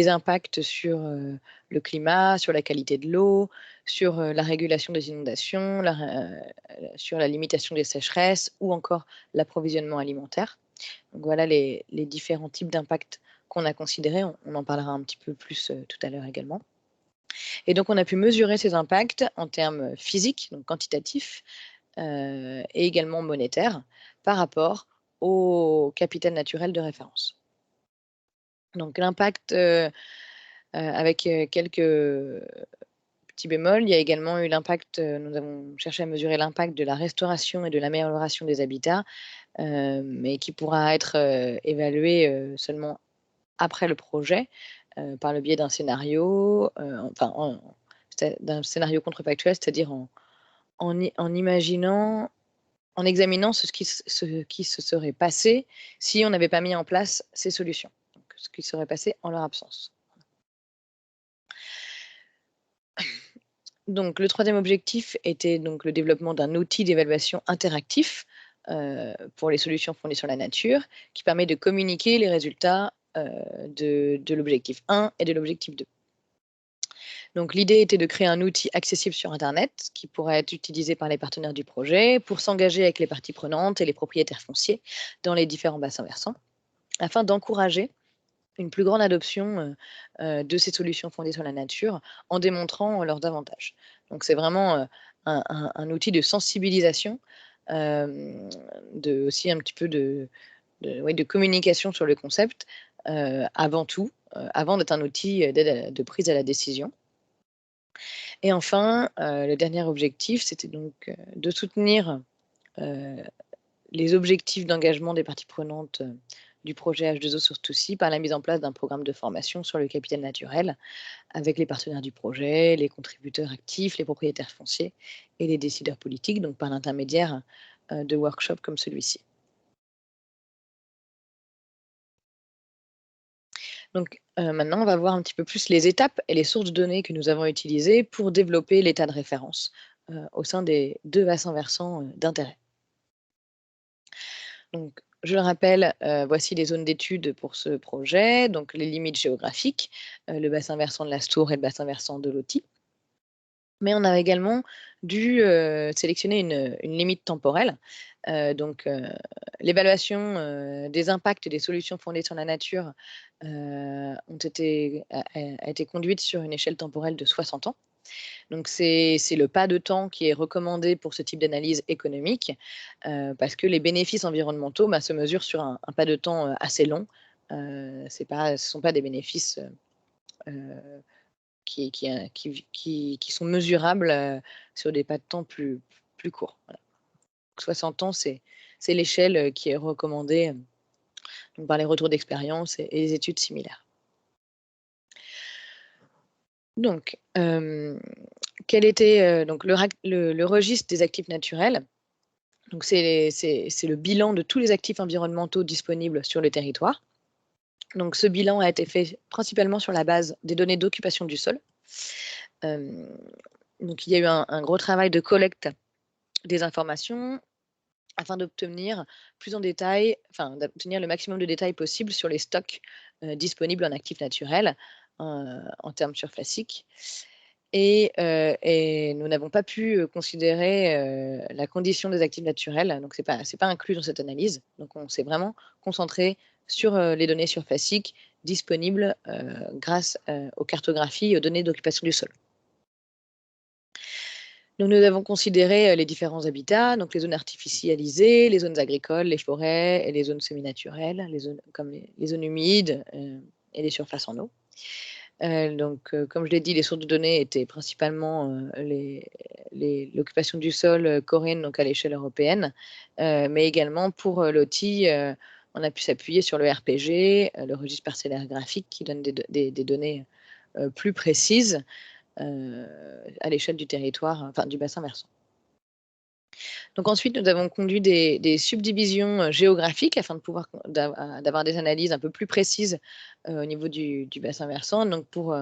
impacts sur le climat, sur la qualité de l'eau, sur la régulation des inondations, sur la limitation des sécheresses ou encore l'approvisionnement alimentaire. Donc voilà les différents types d'impacts qu'on a considérés. On en parlera un petit peu plus tout à l'heure également. Et donc on a pu mesurer ces impacts en termes physiques, donc quantitatifs, et également monétaires par rapport au capital naturel de référence. Donc l'impact, avec quelques petits bémols, il y a également eu l'impact, nous avons cherché à mesurer l'impact de la restauration et de l'amélioration des habitats, mais qui pourra être évalué seulement après le projet, par le biais d'un scénario, d'un scénario contrefactuel, c'est-à-dire en imaginant, en examinant ce qui se serait passé si on n'avait pas mis en place ces solutions. Donc, ce qui serait passé en leur absence. Donc, le troisième objectif était donc le développement d'un outil d'évaluation interactif pour les solutions fondées sur la nature, qui permet de communiquer les résultats de l'objectif 1 et de l'objectif 2. Donc l'idée était de créer un outil accessible sur Internet qui pourrait être utilisé par les partenaires du projet pour s'engager avec les parties prenantes et les propriétaires fonciers dans les différents bassins versants, afin d'encourager une plus grande adoption de ces solutions fondées sur la nature en démontrant leurs avantages. Donc c'est vraiment un outil de sensibilisation, aussi un petit peu de communication sur le concept, avant tout, avant d'être un outil de prise à la décision. Et enfin, le dernier objectif, c'était donc de soutenir les objectifs d'engagement des parties prenantes du projet H2O sur Toucy par la mise en place d'un programme de formation sur le capital naturel avec les partenaires du projet, les contributeurs actifs, les propriétaires fonciers et les décideurs politiques, donc par l'intermédiaire de workshops comme celui-ci. Donc maintenant, on va voir un petit peu plus les étapes et les sources de données que nous avons utilisées pour développer l'état de référence au sein des deux bassins versants d'intérêt. Donc, je le rappelle, voici les zones d'études pour ce projet, donc les limites géographiques, le bassin versant de l'Astour et le bassin versant de l'Authie. Mais on a également dû sélectionner une limite temporelle. Donc, l'évaluation des impacts des solutions fondées sur la nature a été conduite sur une échelle temporelle de 60 ans. Donc, c'est le pas de temps qui est recommandé pour ce type d'analyse économique, parce que les bénéfices environnementaux se mesurent sur un pas de temps assez long. Ce ne sont pas des bénéfices qui sont mesurables sur des pas de temps plus courts. Voilà. 60 ans, c'est l'échelle qui est recommandée donc par les retours d'expérience et les études similaires. Donc, quel était donc le registre des actifs naturels? Donc, c'est le bilan de tous les actifs environnementaux disponibles sur le territoire. Donc, ce bilan a été fait principalement sur la base des données d'occupation du sol. Donc, il y a eu un gros travail de collecte des informations afin d'obtenir plus en détail, d'obtenir le maximum de détails possible sur les stocks disponibles en actifs naturels en termes surfaciques. Et nous n'avons pas pu considérer la condition des actifs naturels, donc c'est pas inclus dans cette analyse. Donc on s'est vraiment concentré sur les données surfaciques disponibles grâce aux cartographies et aux données d'occupation du sol. Donc nous avons considéré les différents habitats, donc les zones artificialisées, les zones agricoles, les forêts et les zones semi-naturelles, comme les zones humides et les surfaces en eau. Donc, comme je l'ai dit, les sources de données étaient principalement l'occupation du sol coréenne, donc à l'échelle européenne, mais également pour l'OTI, on a pu s'appuyer sur le RPG, le registre parcellaire graphique, qui donne des données plus précises à l'échelle du territoire, enfin du bassin versant. Donc ensuite, nous avons conduit des subdivisions géographiques afin de pouvoir d'avoir des analyses un peu plus précises au niveau du bassin versant. Donc pour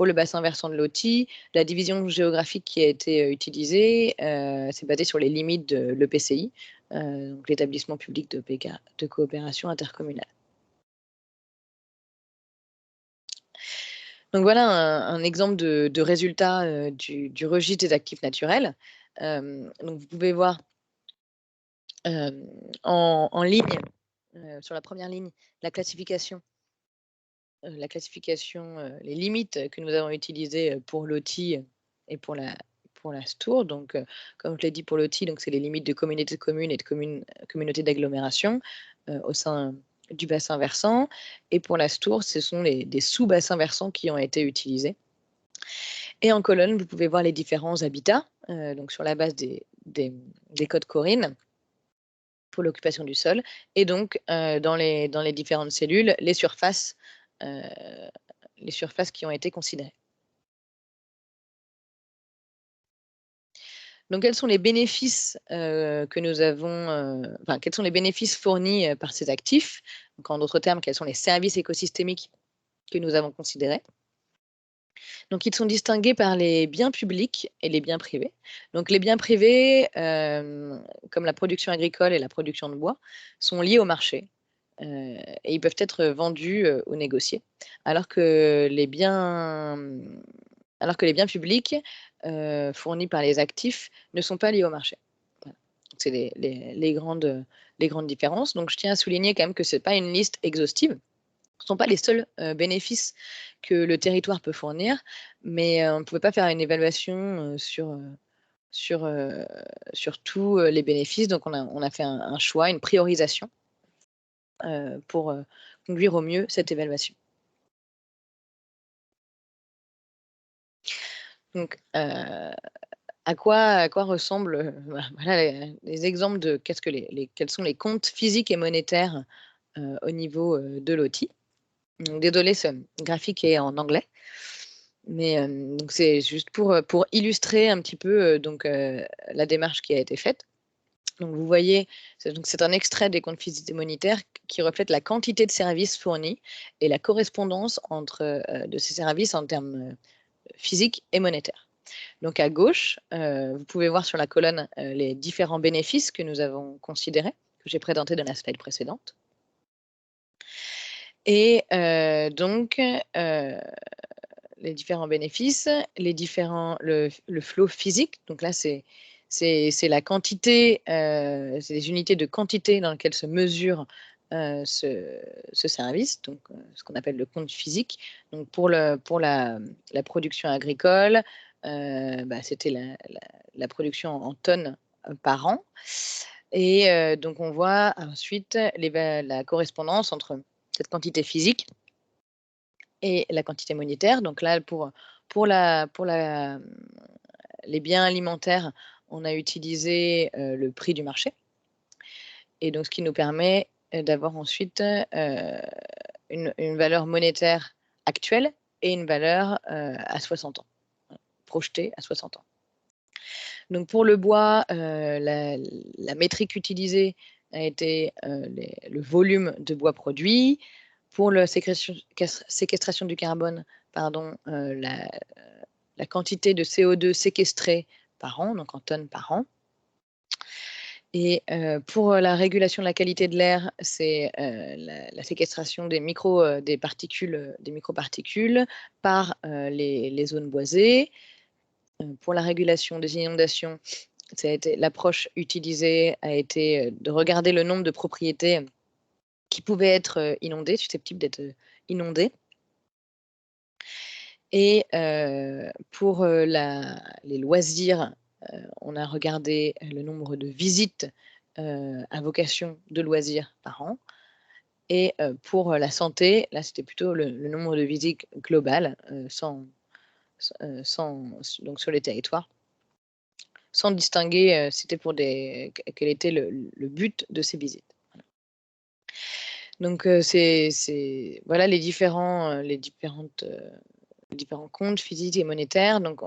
le bassin versant de l'OTI, la division géographique qui a été utilisée s'est basée sur les limites de l'EPCI, donc l'établissement public de coopération intercommunale. Donc voilà un exemple de résultat du registre des actifs naturels. Donc vous pouvez voir en ligne, sur la première ligne, la classification, les limites que nous avons utilisées pour l'OTI et pour la STOUR. Donc, comme je l'ai dit pour l'OTI, donc c'est les limites de communautés de communes et de communautés d'agglomération au sein du bassin versant. Et pour la STOUR, ce sont des sous-bassins versants qui ont été utilisés. Et en colonne, vous pouvez voir les différents habitats, donc sur la base des codes Corine pour l'occupation du sol, et donc dans les différentes cellules, les surfaces qui ont été considérées. Donc quels sont les bénéfices que nous avons, quels sont les bénéfices fournis par ces actifs? Donc en d'autres termes, quels sont les services écosystémiques que nous avons considérés? Donc ils sont distingués par les biens publics et les biens privés. Donc les biens privés, comme la production agricole et la production de bois, sont liés au marché et ils peuvent être vendus ou négociés, alors que les biens publics fournis par les actifs ne sont pas liés au marché. Voilà. C'est les grandes différences. Donc je tiens à souligner quand même que ce n'est pas une liste exhaustive. Ce ne sont pas les seuls bénéfices que le territoire peut fournir, mais on ne pouvait pas faire une évaluation sur tous les bénéfices. Donc on a fait un choix, une priorisation pour conduire au mieux cette évaluation. Donc, à quoi ressemblent voilà, les exemples de quels sont les comptes physiques et monétaires au niveau de l'OTI. Désolée, ce graphique est en anglais, mais donc c'est juste pour illustrer un petit peu la démarche qui a été faite. Donc vous voyez, c'est un extrait des comptes physiques et monétaires qui reflète la quantité de services fournis et la correspondance de ces services en termes physiques et monétaires. Donc à gauche, vous pouvez voir sur la colonne les différents bénéfices que nous avons considérés, que j'ai présentés dans la slide précédente. Et donc, les différents bénéfices, le flot physique. Donc là, c'est la quantité, c'est les unités de quantité dans lesquelles se mesure ce service, donc ce qu'on appelle le compte physique. Donc pour la production agricole, c'était la production en tonnes par an. Et donc on voit ensuite la correspondance entre cette quantité physique et la quantité monétaire. Donc là, pour les biens alimentaires, on a utilisé le prix du marché. Et donc, ce qui nous permet d'avoir ensuite une valeur monétaire actuelle et une valeur à 60 ans, projetée à 60 ans. Donc, pour le bois, la métrique utilisée a été le volume de bois produit. Pour la séquestration du carbone, la quantité de CO2 séquestrée par an, donc en tonnes par an. Et pour la régulation de la qualité de l'air, c'est la séquestration des microparticules par les zones boisées. Pour la régulation des inondations, l'approche utilisée a été de regarder le nombre de propriétés qui pouvaient être inondées, susceptibles d'être inondées. Et pour les loisirs, on a regardé le nombre de visites à vocation de loisirs par an. Et pour la santé, là, c'était plutôt le nombre de visites globales donc sur les territoires, sans distinguer c'était quel était le but de ces visites. Voilà. Donc, voilà les différents comptes physiques et monétaires. Donc,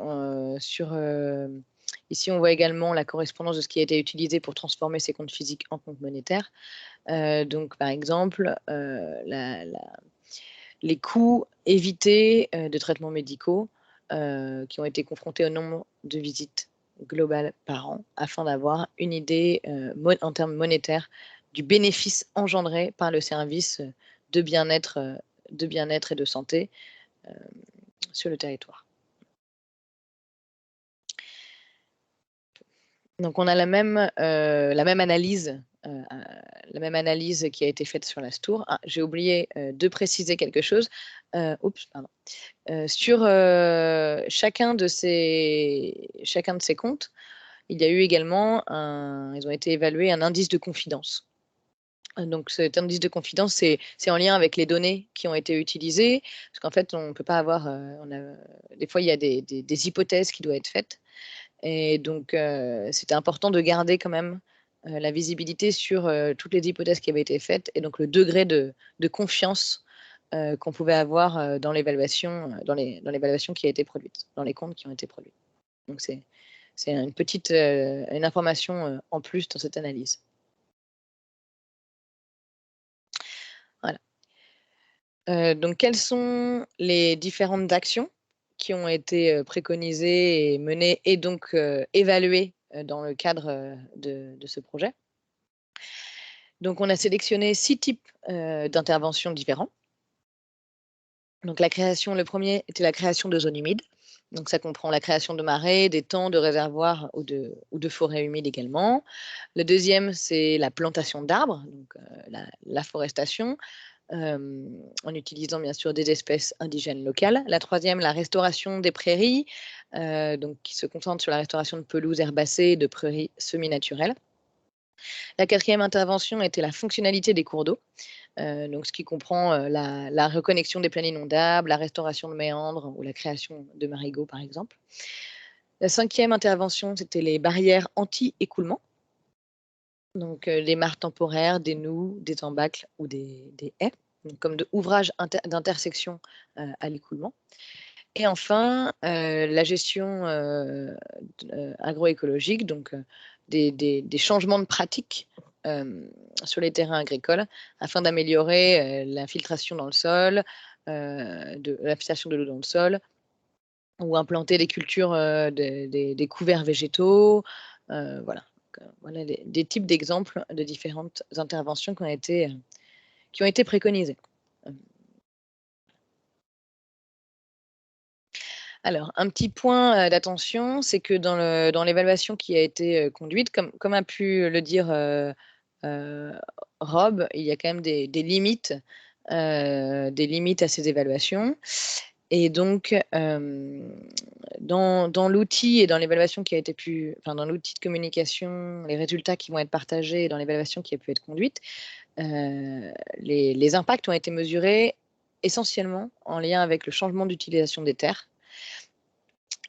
ici, on voit également la correspondance de ce qui a été utilisé pour transformer ces comptes physiques en comptes monétaires. Donc, par exemple, les coûts évités de traitements médicaux qui ont été confrontés au nombre de visites globales par an, afin d'avoir une idée en termes monétaires du bénéfice engendré par le service de bien-être et de santé sur le territoire. Donc, on a la même analyse qui a été faite sur la STOUR. Ah, j'ai oublié de préciser quelque chose. Sur chacun de ces comptes, il y a eu également ils ont été évalués un indice de confidence. Donc, cet indice de confidence, c'est en lien avec les données qui ont été utilisées, parce qu'en fait, on ne peut pas avoir, des fois, il y a des hypothèses qui doivent être faites. Et donc, c'était important de garder quand même la visibilité sur toutes les hypothèses qui avaient été faites, et donc le degré de confiance qu'on pouvait avoir dans l'évaluation qui a été produite, dans les comptes qui ont été produits. Donc, c'est une information en plus dans cette analyse. Voilà. Donc, quelles sont les différentes actions qui ont été préconisées et menées et donc évaluées dans le cadre de ce projet? Donc, on a sélectionné 6 types d'interventions différents. Donc, le premier était la création de zones humides. Donc, ça comprend la création de marais, d'étangs, de réservoirs ou de forêts humides également. Le deuxième, c'est la plantation d'arbres, donc l'afforestation, en utilisant bien sûr des espèces indigènes locales. La troisième, la restauration des prairies, donc qui se concentre sur la restauration de pelouses herbacées et de prairies semi-naturelles. La quatrième intervention était la fonctionnalité des cours d'eau, donc ce qui comprend la reconnexion des plaines inondables, la restauration de méandres ou la création de marigots par exemple. La cinquième intervention, c'était les barrières anti-écoulement, donc des mares temporaires, des noues, des embâcles ou des haies, donc comme de ouvrages d'intersection à l'écoulement. Et enfin, la gestion agroécologique, donc des changements de pratiques sur les terrains agricoles afin d'améliorer l'infiltration dans le sol, l'infiltration de l'eau dans le sol, ou implanter des cultures, des couverts végétaux. Voilà. Voilà des types d'exemples de différentes interventions qui ont été préconisées. Alors, un petit point d'attention, c'est que dans l'évaluation qui a été conduite, comme a pu le dire Rob, il y a quand même des limites à ces évaluations. Et donc, dans l'outil et dans l'évaluation qui a été dans l'outil de communication, les résultats qui vont être partagés dans l'évaluation qui a pu être conduite, les impacts ont été mesurés essentiellement en lien avec le changement d'utilisation des terres.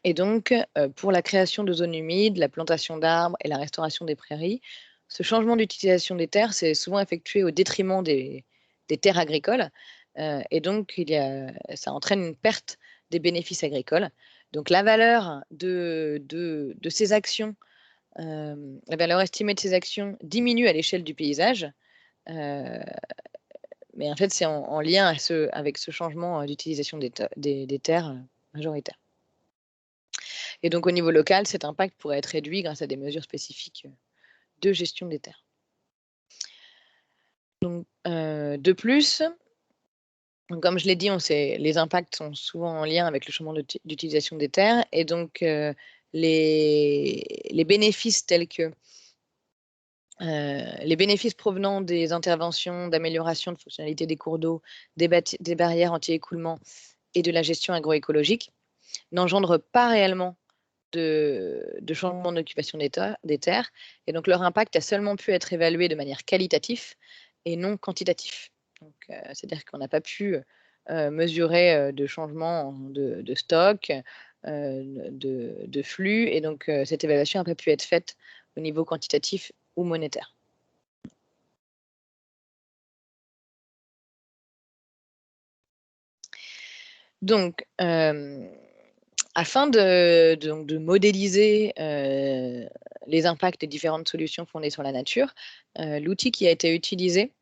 Et donc, pour la création de zones humides, la plantation d'arbres et la restauration des prairies, ce changement d'utilisation des terres, c'est souvent effectué au détriment des terres agricoles. Et donc, ça entraîne une perte des bénéfices agricoles. Donc, la valeur de ces actions, la valeur estimée de ces actions diminue à l'échelle du paysage. Mais en fait, c'est en lien avec ce changement d'utilisation des terres majoritaires. Et donc, au niveau local, cet impact pourrait être réduit grâce à des mesures spécifiques de gestion des terres. Donc, de plus, comme je l'ai dit, les impacts sont souvent en lien avec le changement d'utilisation des terres. Et donc, les bénéfices tels que les bénéfices provenant des interventions d'amélioration de fonctionnalité des cours d'eau, des barrières anti-écoulement et de la gestion agroécologique n'engendrent pas réellement de changement d'occupation des terres. Et donc, leur impact a seulement pu être évalué de manière qualitative et non quantitative. C'est-à-dire qu'on n'a pas pu mesurer de changement de stock, de flux. Et donc, cette évaluation n'a pas pu être faite au niveau quantitatif ou monétaire. Donc, afin de modéliser les impacts des différentes solutions fondées sur la nature, l'outil qui a été utilisé,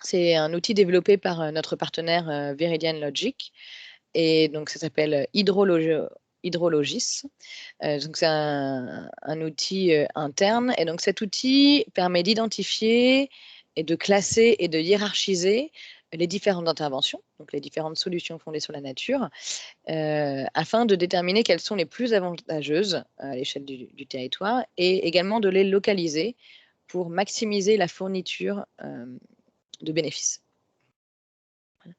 c'est un outil développé par notre partenaire Veridian Logic, et donc ça s'appelle Hydrologis. Donc c'est un outil interne, et donc cet outil permet d'identifier et de classer et de hiérarchiser les différentes interventions, donc les différentes solutions fondées sur la nature, afin de déterminer quelles sont les plus avantageuses à l'échelle du territoire, et également de les localiser pour maximiser la fourniture de bénéfices. Voilà.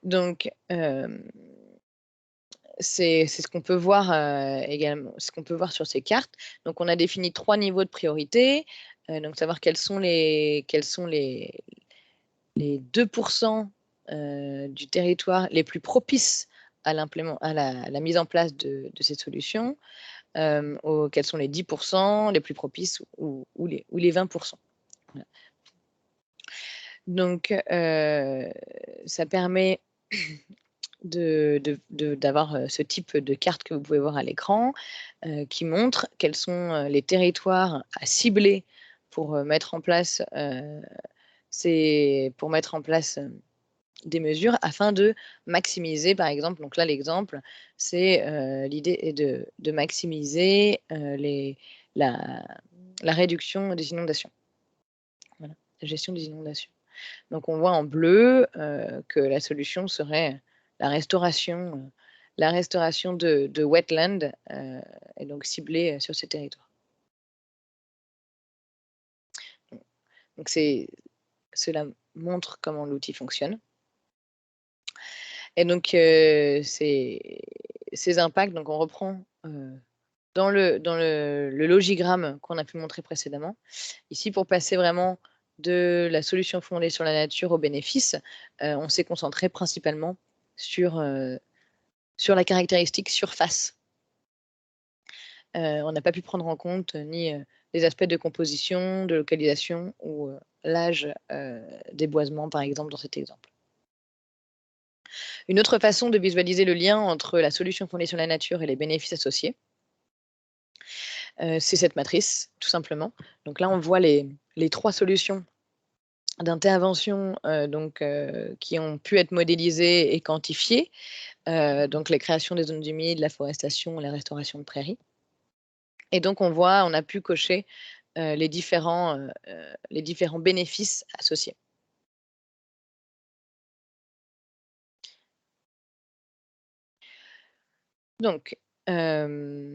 Donc, c'est ce qu'on peut voir également, ce qu'on peut voir sur ces cartes. Donc, on a défini 3 niveaux de priorité. Donc, savoir quels sont les 2% du territoire les plus propices à la mise en place de ces solutions, quels sont les 10% les plus propices, ou les 20%. Voilà. Donc, ça permet d'avoir ce type de carte que vous pouvez voir à l'écran, qui montre quels sont les territoires à cibler pour mettre en place des mesures afin de maximiser, par exemple. Donc là, l'exemple, c'est l'idée est de maximiser la réduction des inondations. Voilà, la gestion des inondations. Donc on voit en bleu que la solution serait la restauration de wetlands, et donc ciblée sur ces territoires. Donc cela montre comment l'outil fonctionne. Et donc ces impacts, donc on reprend dans le logigramme qu'on a pu montrer précédemment. Ici, pour passer vraiment de la solution fondée sur la nature aux bénéfices, on s'est concentré principalement sur la caractéristique surface. On n'a pas pu prendre en compte ni les aspects de composition, de localisation, ou l'âge des boisements, par exemple, dans cet exemple. Une autre façon de visualiser le lien entre la solution fondée sur la nature et les bénéfices associés, c'est cette matrice, tout simplement. Donc là, on voit les 3 solutions d'intervention qui ont pu être modélisées et quantifiées. Donc les créations des zones humides, la forestation, la restauration de prairies. Et donc on a pu cocher les différents bénéfices associés. Donc, je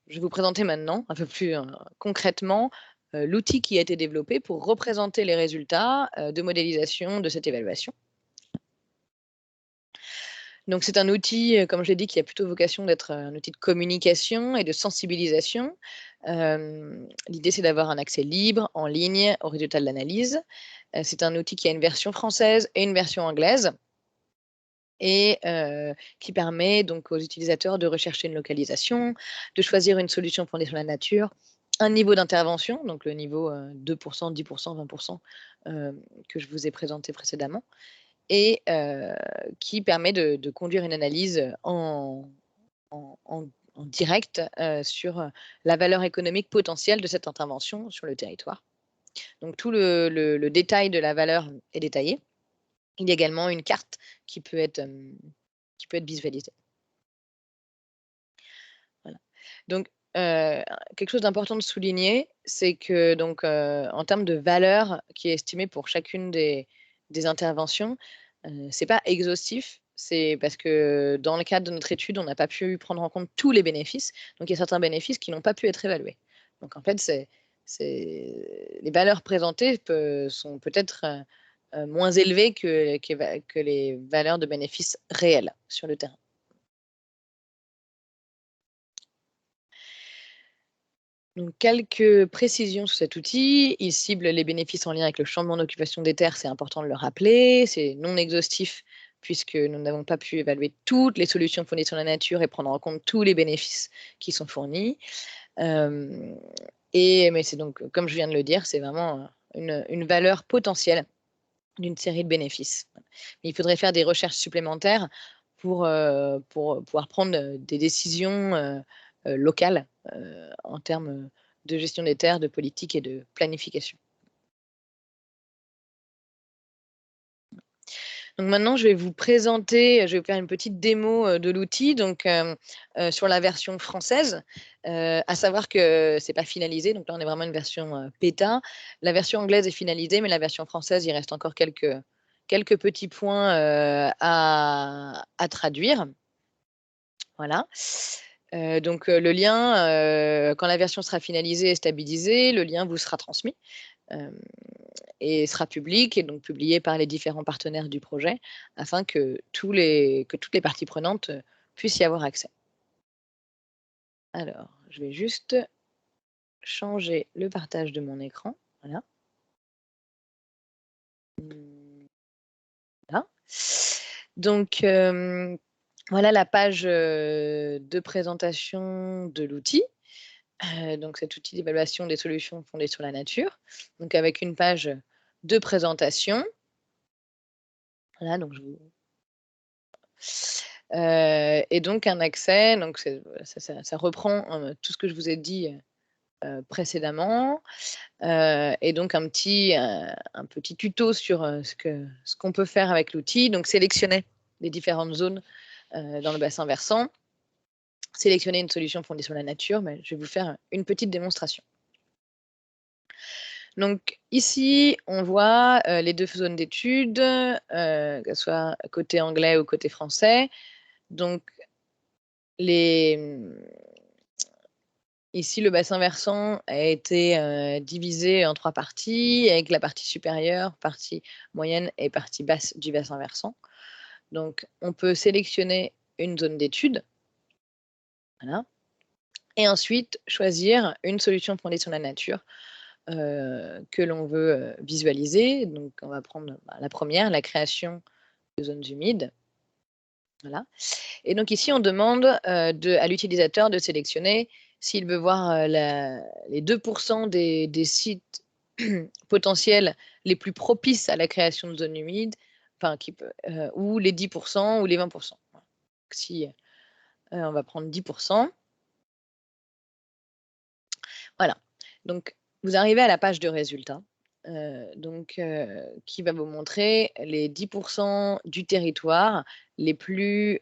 vais vous présenter maintenant un peu plus concrètement l'outil qui a été développé pour représenter les résultats de modélisation de cette évaluation. Donc c'est un outil, comme je l'ai dit, qui a plutôt vocation d'être un outil de communication et de sensibilisation. L'idée, c'est d'avoir un accès libre, en ligne, aux résultats de l'analyse. C'est un outil qui a une version française et une version anglaise, et qui permet donc aux utilisateurs de rechercher une localisation, de choisir une solution fondée sur la nature, un niveau d'intervention, donc le niveau 2%, 10%, 20% que je vous ai présenté précédemment, et qui permet de conduire une analyse en direct sur la valeur économique potentielle de cette intervention sur le territoire. Donc tout le détail de la valeur est détaillé. Il y a également une carte qui peut être visualisée. Voilà. Donc quelque chose d'important de souligner, c'est que donc en termes de valeur qui est estimée pour chacune des interventions, c'est pas exhaustif. C'est parce que dans le cadre de notre étude, on n'a pas pu prendre en compte tous les bénéfices. Donc il y a certains bénéfices qui n'ont pas pu être évalués. Donc en fait, les valeurs présentées sont peut-être moins élevées que les valeurs de bénéfices réels sur le terrain. Donc, quelques précisions sur cet outil. Il cible les bénéfices en lien avec le changement d'occupation des terres, c'est important de le rappeler. C'est non exhaustif puisque nous n'avons pas pu évaluer toutes les solutions fondées sur la nature et prendre en compte tous les bénéfices qui sont fournis. Mais c'est donc, comme je viens de le dire, c'est vraiment une valeur potentielle d'une série de bénéfices. Mais il faudrait faire des recherches supplémentaires pour pouvoir prendre des décisions locales en termes de gestion des terres, de politique et de planification. Donc maintenant, je vais vous présenter, je vais vous faire une petite démo de l'outil, donc sur la version française, à savoir que c'est pas finalisé, donc là on est vraiment une version bêta. La version anglaise est finalisée, mais la version française, il reste encore quelques petits points à traduire. Voilà. Donc le lien, quand la version sera finalisée et stabilisée, le lien vous sera transmis et sera public et donc publié par les différents partenaires du projet afin que toutes les parties prenantes puissent y avoir accès. Alors, je vais juste changer le partage de mon écran. Voilà. Voilà. Donc, voilà la page de présentation de l'outil. Donc cet outil d'évaluation des solutions fondées sur la nature. Donc avec une page de présentation. Voilà, donc et donc un accès, donc ça reprend tout ce que je vous ai dit précédemment. Et donc un petit tuto sur ce qu'on peut faire avec l'outil. Donc sélectionner les différentes zones dans le bassin versant. Sélectionner une solution fondée sur la nature, mais je vais vous faire une petite démonstration. Donc ici, on voit les deux zones d'études, que ce soit côté anglais ou côté français. Donc ici, le bassin versant a été divisé en 3 parties, avec la partie supérieure, partie moyenne et partie basse du bassin versant. Donc on peut sélectionner une zone d'étude. Voilà. Et ensuite choisir une solution fondée sur la nature que l'on veut visualiser. Donc on va prendre la première, la création de zones humides. Voilà. Et donc ici, on demande à l'utilisateur de sélectionner s'il veut voir les 2% des sites potentiels les plus propices à la création de zones humides, enfin, ou les 10% ou les 20%. Si on va prendre 10%. Voilà. Donc, vous arrivez à la page de résultats. Qui va vous montrer les 10% du territoire les plus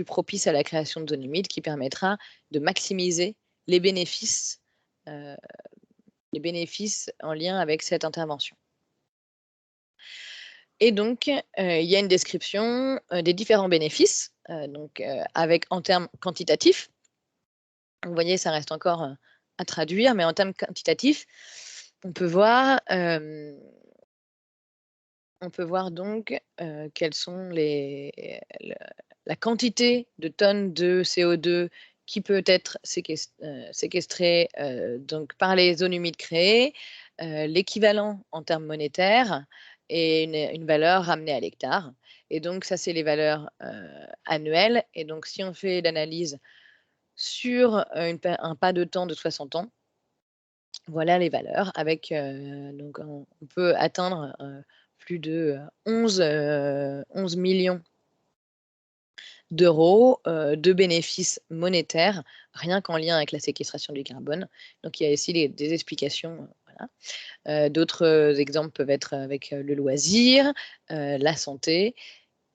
propices à la création de zones humides, qui permettra de maximiser les bénéfices en lien avec cette intervention. Et donc, il y a une description des différents bénéfices, avec en termes quantitatifs. Vous voyez, ça reste encore à traduire, mais en termes quantitatifs, on peut voir donc quelles sont la quantité de tonnes de CO2 qui peut être séquestrée donc par les zones humides créées, l'équivalent en termes monétaires et une valeur ramenée à l'hectare. Et donc ça, c'est les valeurs annuelles. Et donc si on fait l'analyse sur un pas de temps de 60 ans, voilà les valeurs avec donc on peut atteindre plus de 11 millions d'euros de bénéfices monétaires, rien qu'en lien avec la séquestration du carbone. Donc il y a ici des explications. Voilà. D'autres exemples peuvent être avec le loisir, la santé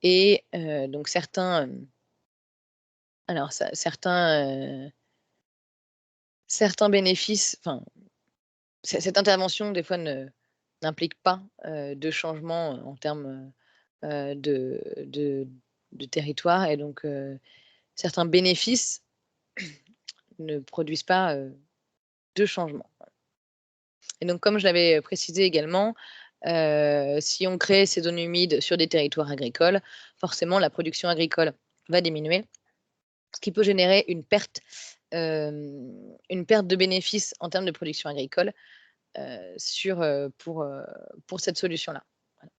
et donc certains bénéfices, enfin, cette intervention, des fois, n'implique pas de changement en termes de territoire. Et donc, certains bénéfices ne produisent pas de changement. Et donc, comme je l'avais précisé également, si on crée ces zones humides sur des territoires agricoles, forcément, la production agricole va diminuer, ce qui peut générer une perte de bénéfices en termes de production agricole pour cette solution-là. Voilà.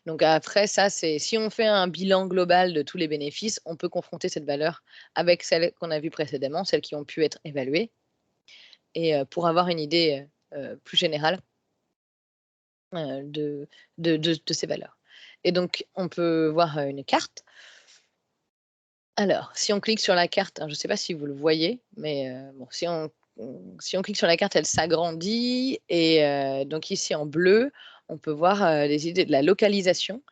Donc après, ça, c'est si on fait un bilan global de tous les bénéfices, on peut confronter cette valeur avec celles qu'on a vues précédemment, celles qui ont pu être évaluées, et pour avoir une idée plus générale de ces valeurs. Et donc, on peut voir une carte. Alors, si on clique sur la carte, je ne sais pas si vous le voyez, mais bon, si on clique sur la carte, elle s'agrandit et donc ici en bleu, on peut voir les idées de la localisation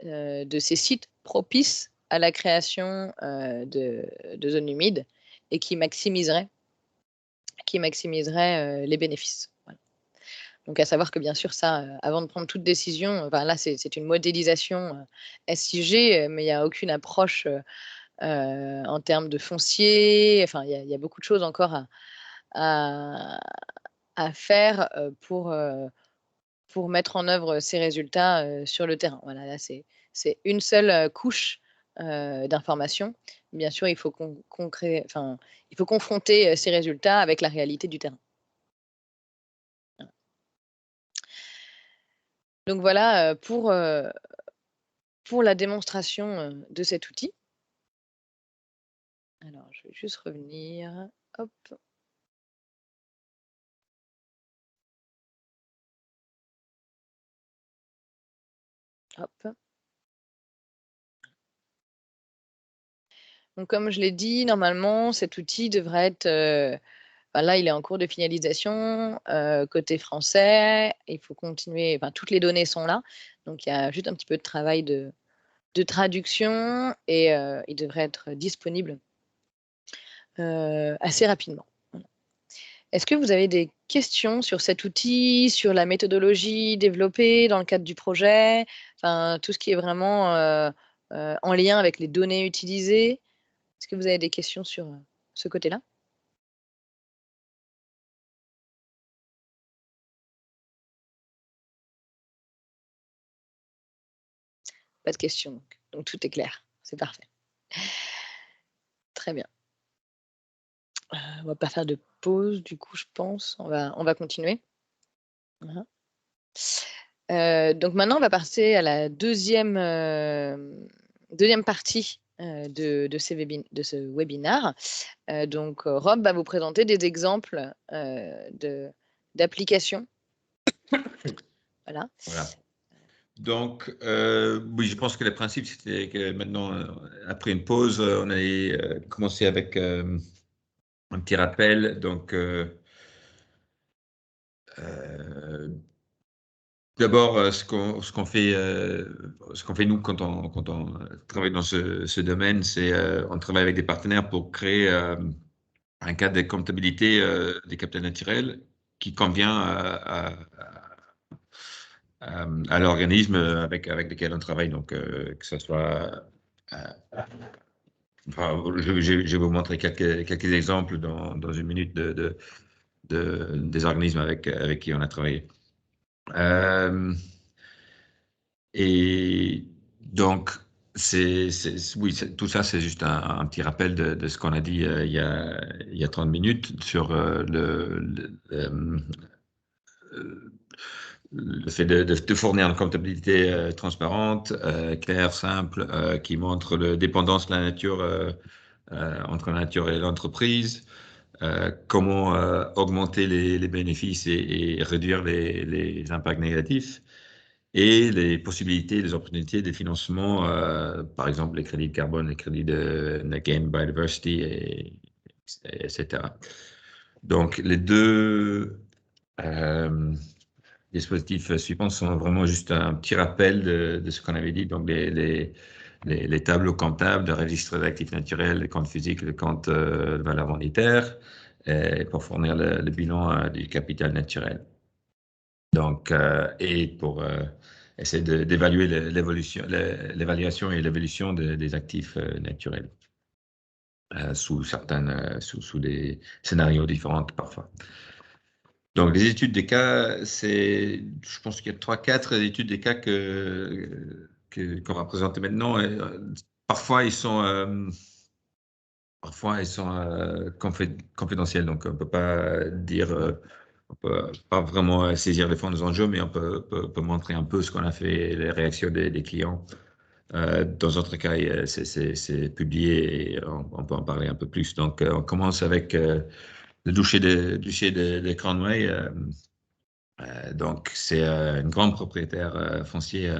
de ces sites propices à la création de zones humides et qui maximiseraient les bénéfices. Voilà. Donc à savoir que bien sûr ça, avant de prendre toute décision, enfin là c'est une modélisation SIG, mais il n'y a aucune approche en termes de foncier. Enfin, il y a beaucoup de choses encore à faire pour mettre en œuvre ces résultats sur le terrain. Voilà, là, c'est une seule couche d'information. Bien sûr, il faut il faut confronter ces résultats avec la réalité du terrain. Voilà. Donc voilà pour la démonstration de cet outil. Alors, je vais juste revenir. Hop. Hop. Donc comme je l'ai dit, normalement, cet outil devrait être, là, il est en cours de finalisation, côté français. Il faut continuer, toutes les données sont là, donc il y a juste un petit peu de travail de traduction et il devrait être disponible assez rapidement. Voilà. Est-ce que vous avez des questions sur cet outil, sur la méthodologie développée dans le cadre du projet? Enfin, tout ce qui est vraiment en lien avec les données utilisées. Est-ce que vous avez des questions sur ce côté-là? Pas de questions, donc tout est clair, c'est parfait. Très bien. On va pas faire de pause du coup, je pense. On va continuer. Voilà. Donc maintenant, on va passer à la deuxième partie de ce webinaire. Donc Rob va vous présenter des exemples d'applications. Voilà. Voilà. Donc, oui, je pense que le principe, c'était que maintenant, après une pause, on allait commencer avec un petit rappel. Donc, d'abord, ce qu'on fait nous quand on travaille dans ce domaine, c'est on travaille avec des partenaires pour créer un cadre de comptabilité des capitaux naturels qui convient à l'organisme avec lequel on travaille. Donc, que ce soit enfin, je vais vous montrer quelques exemples dans une minute des organismes avec qui on a travaillé. Et donc, oui, tout ça, c'est juste un petit rappel de ce qu'on a dit il y a 30 minutes sur le fait de fournir une comptabilité transparente, claire, simple, qui montre la dépendance de la nature entre la nature et l'entreprise, comment augmenter les bénéfices et réduire les impacts négatifs, et les possibilités, les opportunités de financement, par exemple les crédits de carbone, les crédits de Gain Biodiversity, etc. Donc, les deux dispositifs suivants sont vraiment juste un petit rappel de ce qu'on avait dit. Donc, les tableaux comptables, le registre d'actifs naturels, les comptes physiques, le compte de valeur monétaire, pour fournir le bilan du capital naturel. Donc, et pour essayer d'évaluer l'évaluation et l'évolution des actifs naturels sous des scénarios différents parfois. Donc, les études des cas, je pense qu'il y a 3-4 études des cas qu'on va présenter maintenant. Et, parfois, ils sont confidentiels, donc on ne peut pas dire, on peut pas vraiment saisir les fonds des enjeux, mais on peut montrer un peu ce qu'on a fait, les réactions des clients. Dans d'autres cas, c'est publié et on peut en parler un peu plus. Donc, on commence avec le dossier de Conway. Donc, c'est une grande propriétaire foncier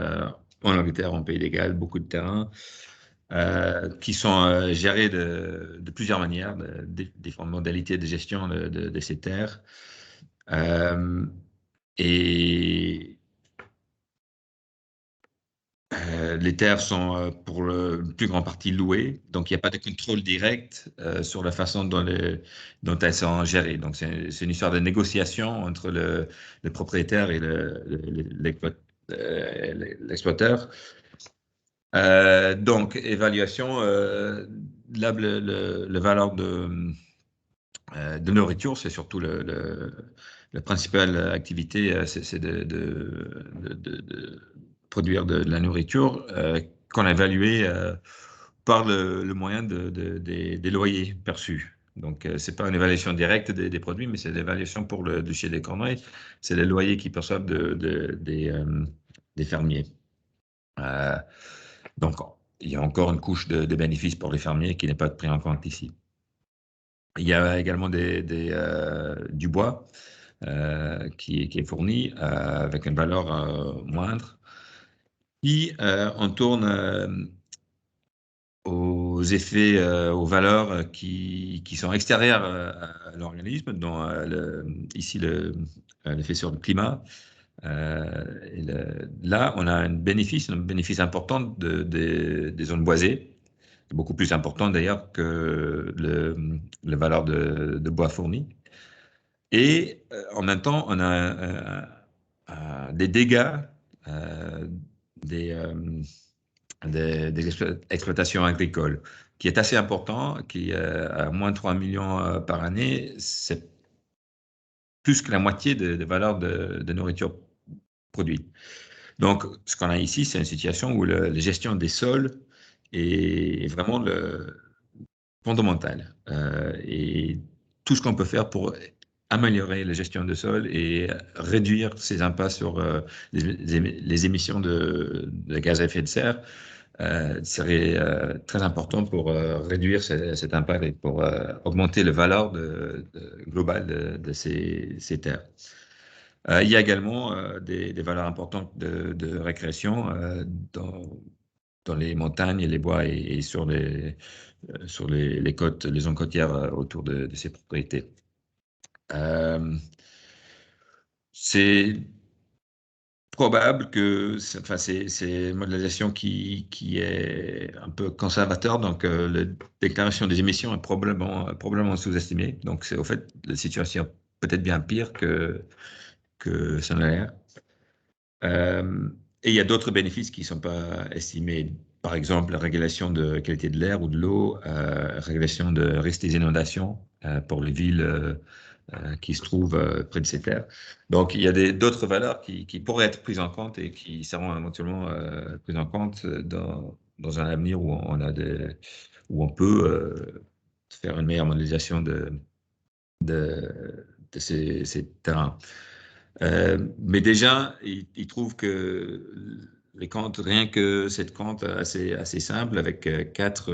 en Angleterre, en Pays de Galles, beaucoup de terrains qui sont gérés de plusieurs manières, différentes modalités de gestion de ces terres. Et les terres sont pour le plus grand partie louées, donc il n'y a pas de contrôle direct sur la façon dont elles sont gérées. Donc c'est une histoire de négociation entre le propriétaire et l'exploiteur. Donc évaluation, là le valeur de nourriture, c'est surtout la principale activité, c'est de produire de la nourriture qu'on a évaluée par le moyen des loyers perçus. Donc, ce n'est pas une évaluation directe des produits, mais c'est l'évaluation pour le duché des Cornouailles. C'est les loyers qu'ils perçoivent des fermiers. Donc, il y a encore une couche de bénéfices pour les fermiers qui n'est pas pris en compte ici. Il y a également du bois qui est fourni avec une valeur moindre. Puis, on tourne aux effets, aux valeurs qui sont extérieures à l'organisme, dont ici l'effet sur le climat. Là, on a un bénéfice important des zones boisées, beaucoup plus important d'ailleurs que la valeur de bois fourni. Et en même temps, on a des dégâts des exploitations agricoles, qui est assez important, qui à moins de 3 millions par année, c'est plus que la moitié des valeurs de nourriture produite. Donc, ce qu'on a ici, c'est une situation où la gestion des sols est vraiment fondamentale. Et tout ce qu'on peut faire pour améliorer la gestion des sols et réduire ses impacts sur les émissions de gaz à effet de serre serait très important pour réduire cet impact et pour augmenter la valeur globale de ces terres. Il y a également des valeurs importantes de récréation dans les montagnes et les bois et sur les côtes, les zones côtières autour de ces propriétés. C'est probable que c'est une modélisation qui est un peu conservateur, donc la déclaration des émissions est probablement sous-estimée. Donc, c'est au fait la situation peut-être bien pire que ça n'a l'air. Et il y a d'autres bénéfices qui ne sont pas estimés. Par exemple, la régulation de qualité de l'air ou de l'eau, régulation de risque des inondations pour les villes qui se trouvent près de ces terres. Donc, il y a d'autres valeurs qui pourraient être prises en compte et qui seront éventuellement prises en compte dans un avenir où où on peut faire une meilleure modélisation de ces terrains. Mais déjà, il trouve que les comptes, rien que cette compte assez simple avec quatre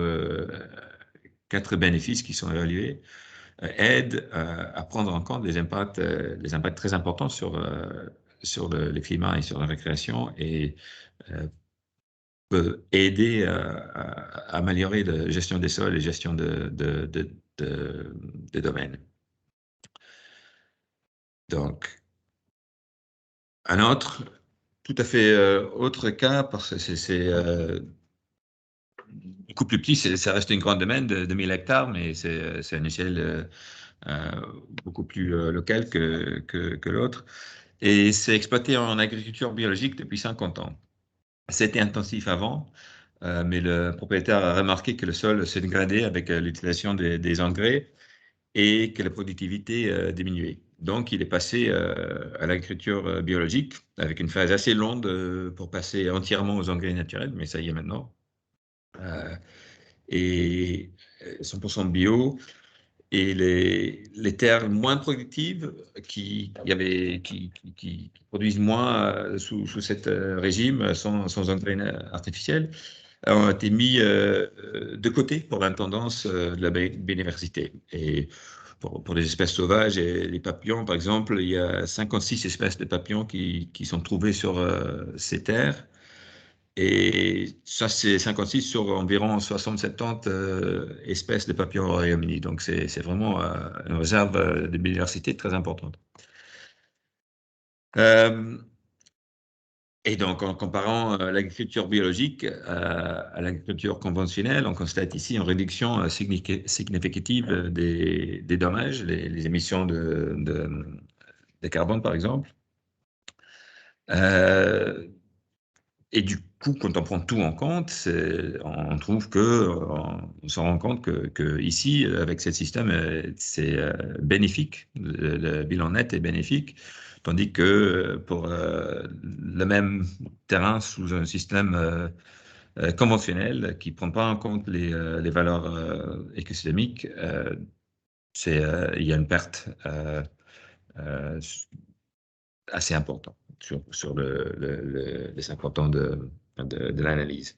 bénéfices qui sont évalués, aide à prendre en compte les impacts très importants sur le climat et sur la récréation et peut aider à améliorer la gestion des sols et gestion des domaines. Donc, un autre, tout à fait autre cas, parce que c'est beaucoup plus petit, ça reste une grande domaine de 1000 hectares, mais c'est à une échelle beaucoup plus locale que l'autre. Et c'est exploité en agriculture biologique depuis 50 ans. C'était intensif avant, mais le propriétaire a remarqué que le sol s'est dégradé avec l'utilisation des engrais et que la productivité diminuait. Donc, il est passé à l'agriculture biologique avec une phase assez longue pour passer entièrement aux engrais naturels, mais ça y est maintenant. Et 100% bio. Et les terres moins productives qui produisent moins sous cet régime sans engrais artificiels ont été mis de côté pour l'intendance de la biodiversité. Et pour les espèces sauvages et les papillons, par exemple, il y a 56 espèces de papillons qui sont trouvées sur ces terres. Et ça, c'est 56 sur environ 60-70 espèces de papillons au Royaume-Uni. Donc, c'est vraiment une réserve de biodiversité très importante. Et donc, en comparant l'agriculture biologique à l'agriculture conventionnelle, on constate ici une réduction significative des dommages, les émissions de carbone, par exemple. Et du coup, quand on prend tout en compte, on trouve on se rend compte que ici, avec ce système, c'est bénéfique. Le bilan net est bénéfique, tandis que pour le même terrain sous un système conventionnel qui ne prend pas en compte les valeurs écosystémiques, il y a une perte euh, assez importante sur les 50 ans de l'analyse.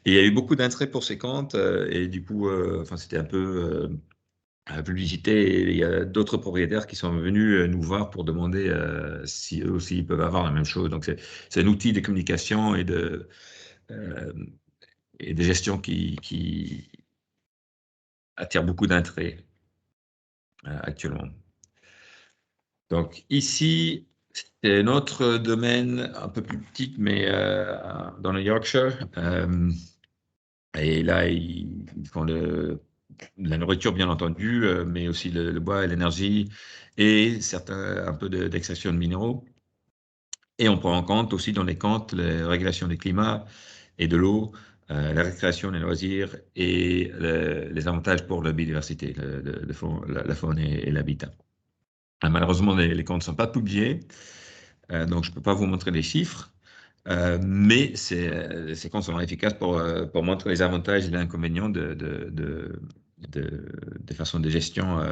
Et il y a eu beaucoup d'intérêt pour ces comptes et du coup, enfin, c'était un peu publicité. Et il y a d'autres propriétaires qui sont venus nous voir pour demander si eux aussi ils peuvent avoir la même chose. Donc, c'est un outil de communication euh, et de gestion qui attire beaucoup d'intérêt actuellement. Donc ici, c'est un autre domaine un peu plus petit, mais dans le Yorkshire. Et là, ils font la nourriture, bien entendu, mais aussi le bois et l'énergie, et un peu d'extraction de minéraux. Et on prend en compte aussi dans les comptes les régulations du climat et de l'eau, la récréation, les loisirs et les avantages pour la biodiversité, la faune et l'habitat. Malheureusement, les comptes ne sont pas publiés, donc je ne peux pas vous montrer les chiffres, mais ces comptes sont efficaces pour montrer les avantages et les inconvénients de façon de gestion,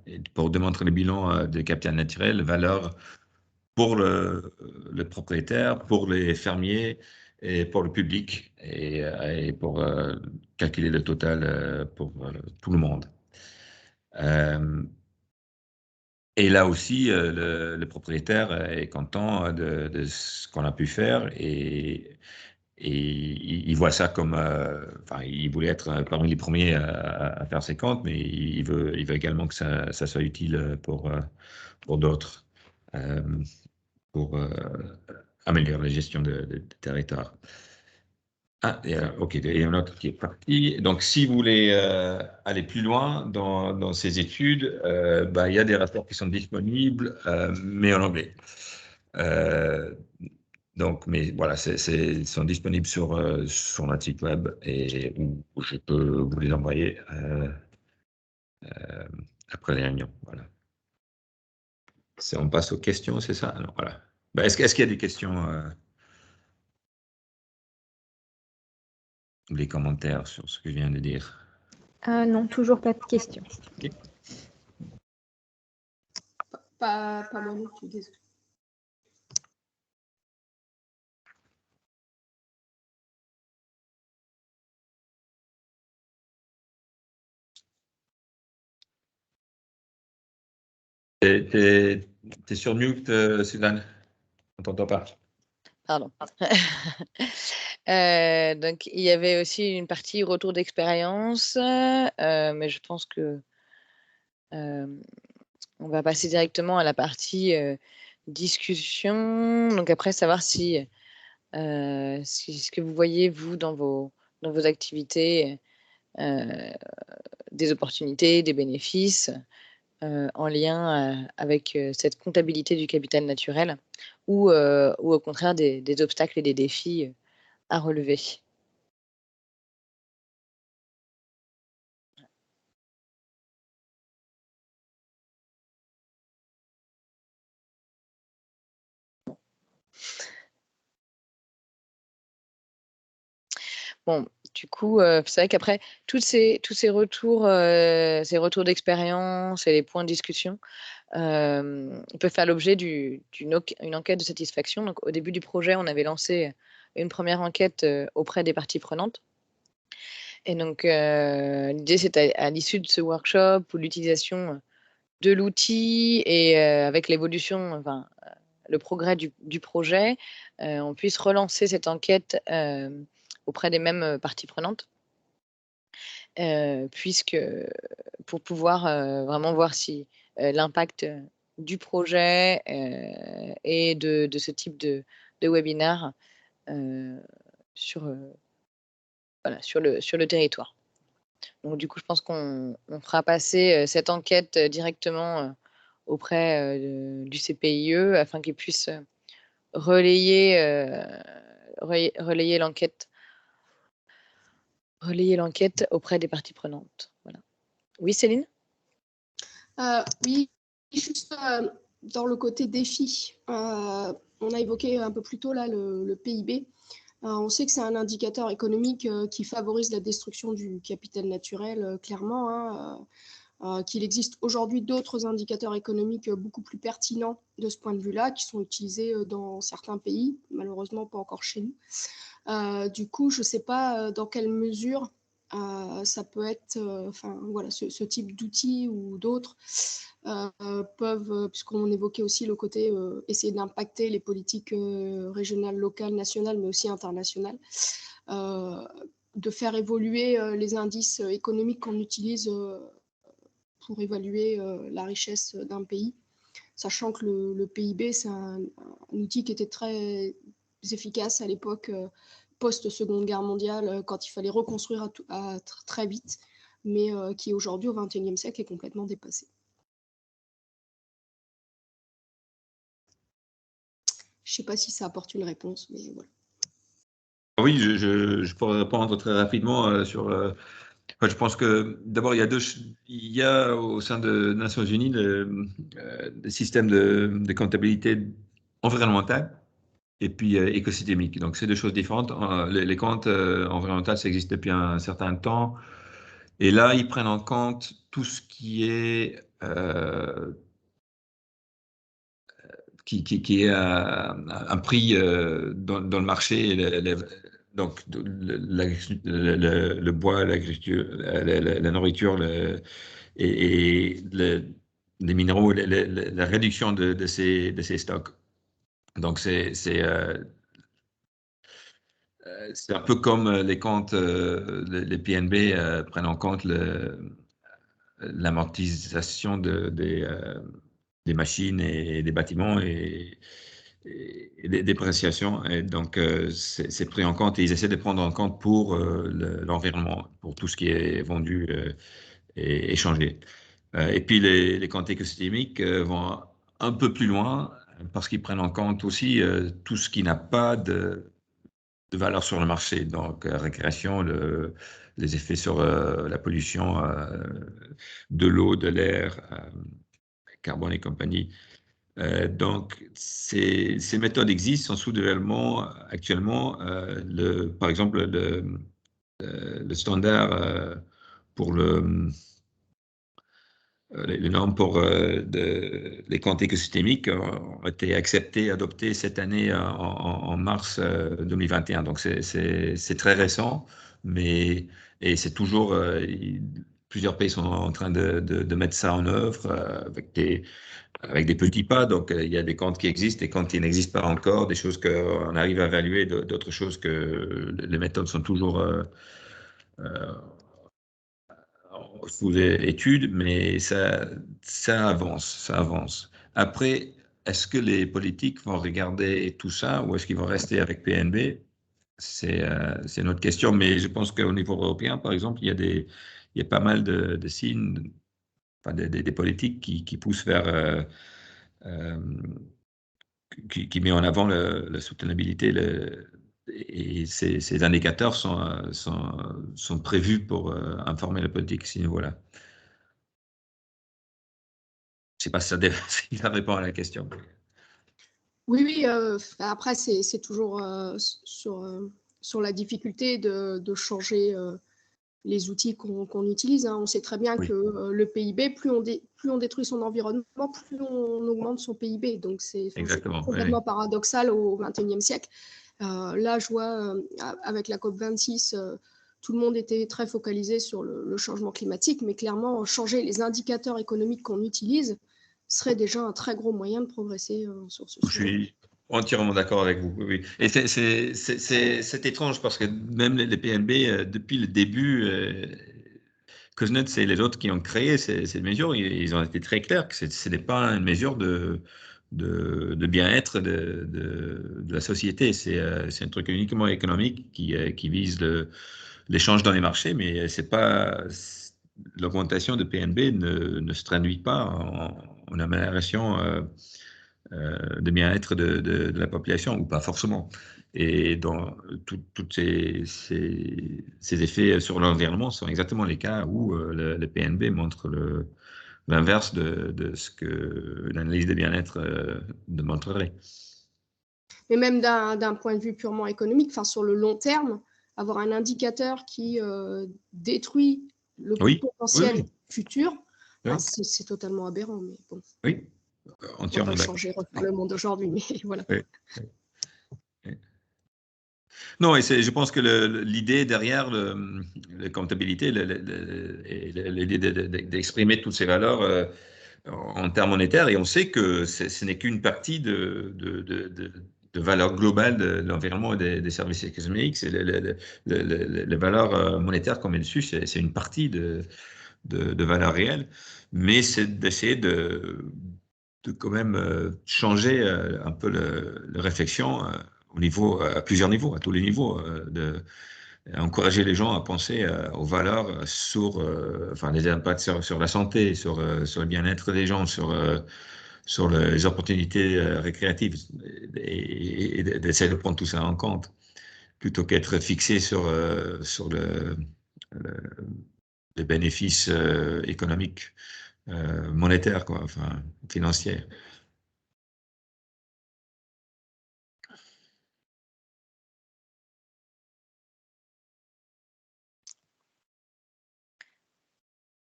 et pour démontrer le bilan de capital naturel, valeur pour le propriétaire, pour les fermiers et pour le public, et pour calculer le total pour tout le monde. Et là aussi, le propriétaire est content de ce qu'on a pu faire et il voit ça comme, enfin, il voulait être parmi les premiers à faire ses comptes, mais il veut également que ça soit utile pour d'autres, euh, pour améliorer la gestion de territoire. Ah, ok, il y a un autre qui est parti. Donc, si vous voulez aller plus loin dans ces études, il y a des rapports qui sont disponibles, mais en anglais. Donc, mais voilà, ils sont disponibles sur notre site web et où je peux vous les envoyer après les réunions. Voilà. On passe aux questions, c'est ça? Alors, voilà. Est-ce qu'il y a des questions ou des commentaires sur ce que je viens de dire? Non, toujours pas de questions. Okay. Pas moi non plus, désolé. T'es sur mute, Suzanne? On t'entend pas. Pardon. Donc, il y avait aussi une partie retour d'expérience, mais je pense que on va passer directement à la partie discussion. Donc après, savoir si ce que vous voyez, vous, dans vos activités, des opportunités, des bénéfices en lien avec cette comptabilité du capital naturel ou au contraire des obstacles et des défis à relever. Bon, du coup, c'est vrai qu'après tous ces retours d'expérience et les points de discussion, ils peuvent faire l'objet d'une enquête de satisfaction. Donc au début du projet, on avait lancé une première enquête auprès des parties prenantes. Et donc l'idée, c'était à l'issue de ce workshop ou l'utilisation de l'outil et avec l'évolution, enfin, le progrès du projet, on puisse relancer cette enquête auprès des mêmes parties prenantes. Puisque pour pouvoir vraiment voir si l'impact du projet et de ce type de webinaire sur, voilà, sur le territoire. Donc du coup, je pense qu'on fera passer cette enquête directement auprès du CPIE afin qu'ils puissent relayer l'enquête auprès des parties prenantes. Voilà. Oui, Céline? Oui, juste dans le côté défi, on a évoqué un peu plus tôt là, le PIB. On sait que c'est un indicateur économique qui favorise la destruction du capital naturel, clairement. Hein, qu'il existe aujourd'hui d'autres indicateurs économiques beaucoup plus pertinents de ce point de vue-là, qui sont utilisés dans certains pays, malheureusement pas encore chez nous. Du coup, je ne sais pas dans quelle mesure ça peut être, voilà, ce type d'outils ou d'autres peuvent, puisqu'on évoquait aussi le côté essayer d'impacter les politiques régionales, locales, nationales, mais aussi internationales, de faire évoluer les indices économiques qu'on utilise pour évaluer la richesse d'un pays, sachant que le PIB, c'est un outil qui était très efficace à l'époque post-Seconde Guerre mondiale, quand il fallait reconstruire très vite, mais qui aujourd'hui, au XXIe siècle, est complètement dépassé. Je ne sais pas si ça apporte une réponse, mais voilà. Oui, je pourrais répondre très rapidement sur. Je pense que d'abord, il y a au sein des Nations Unies des systèmes de comptabilité environnementale et puis écosystémique. Donc, c'est deux choses différentes. Les comptes environnementaux, ça existe depuis un certain temps. Et là, ils prennent en compte tout ce qui est qui est un prix dans le marché, donc le bois, l'agriculture, la nourriture et les minéraux, la réduction de ces stocks. Donc c'est un peu comme les comptes, les PNB prennent en compte l'amortisation des machines et des bâtiments et des dépréciations. Et donc, c'est pris en compte et ils essaient de prendre en compte pour l'environnement, pour tout ce qui est vendu et échangé. Et puis, les comptes écosystémiques vont un peu plus loin parce qu'ils prennent en compte aussi tout ce qui n'a pas de valeur sur le marché, donc récréation, les effets sur la pollution de l'eau, de l'air, carbone et compagnie. Donc, ces méthodes existent, sont sous développement actuellement. Par exemple, le standard pour les normes pour les comptes écosystémiques ont été acceptés, adoptés cette année en mars 2021. Donc, c'est très récent, mais et c'est toujours plusieurs pays sont en train de mettre ça en œuvre avec des petits pas. Donc, il y a des comptes qui existent, des comptes qui n'existent pas encore, des choses qu'on arrive à évaluer, d'autres choses que les méthodes sont toujours sous étude, mais ça avance, ça avance. Après, est-ce que les politiques vont regarder tout ça ou est-ce qu'ils vont rester avec PNB? C'est une autre question, mais je pense qu'au niveau européen, par exemple, il y a pas mal de signes, enfin, des politiques qui poussent vers, qui met en avant la soutenabilité. Et ces indicateurs sont prévus pour informer la politique à ce niveau-là. Je ne sais pas si ça répond à la question. Oui. Après, c'est toujours sur la difficulté de changer les outils qu'on utilise. Hein. On sait très bien Oui. que le PIB, plus on détruit son environnement, plus on augmente son PIB. Donc, c'est complètement paradoxal au XXIe siècle. Là, je vois avec la COP26 tout le monde était très focalisé sur le changement climatique, mais clairement, changer les indicateurs économiques qu'on utilise serait déjà un très gros moyen de progresser sur ce Je sujet. suis entièrement d'accord avec vous. Oui. Et c'est étrange parce que même les PNB, depuis le début, Kuznets et les autres qui ont créé ces mesures, ils ont été très clairs que ce n'est pas une mesure de bien-être de la société. C'est un truc uniquement économique qui vise l'échange dans les marchés, mais c'est pas l'augmentation de PNB ne se traduit pas en amélioration de bien-être de la population, ou pas forcément. Et dans tous ces effets sur l'environnement sont exactement les cas où le PNB montre l'inverse de ce que l'analyse de bien-être démontrerait. Mais même d'un point de vue purement économique, sur le long terme, avoir un indicateur qui détruit le potentiel futur, c'est totalement aberrant. Mais bon, oui, entièrement on va pas d'accord. changer, refaire le monde aujourd'hui, mais voilà. Oui. Non, et je pense que l'idée derrière la comptabilité, l'idée d'exprimer toutes ces valeurs en termes monétaires, et on sait que ce n'est qu'une partie de valeur globale de l'environnement et des services économiques. C'est les valeurs monétaires qu'on met dessus, c'est une partie de valeurs réelles, mais c'est d'essayer de quand même changer un peu la réflexion à plusieurs niveaux, à tous les niveaux, encourager les gens à penser aux valeurs enfin, les impacts sur la santé, sur le bien-être des gens, sur les opportunités récréatives, et d'essayer de prendre tout ça en compte, plutôt qu'être fixé sur les bénéfices économiques, monétaires, quoi, enfin, financiers.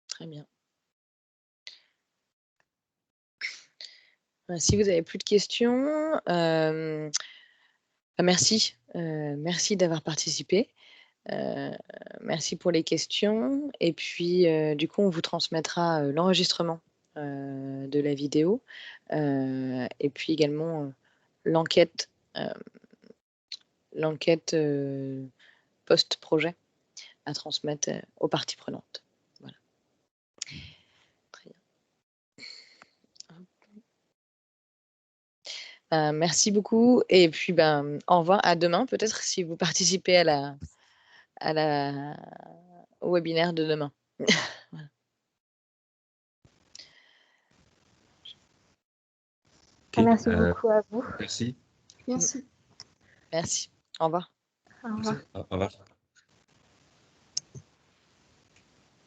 Très bien. Si vous n'avez plus de questions, merci. Merci d'avoir participé. Merci pour les questions. Et puis, du coup, on vous transmettra l'enregistrement de la vidéo et puis également l'enquête post-projet à transmettre aux parties prenantes. Voilà. Très bien. Merci beaucoup. Et puis, au revoir. À demain, peut-être, si vous participez au webinaire de demain. Voilà. Okay. Merci beaucoup à vous. Merci. Merci. Merci. Au revoir. Au revoir. Au revoir.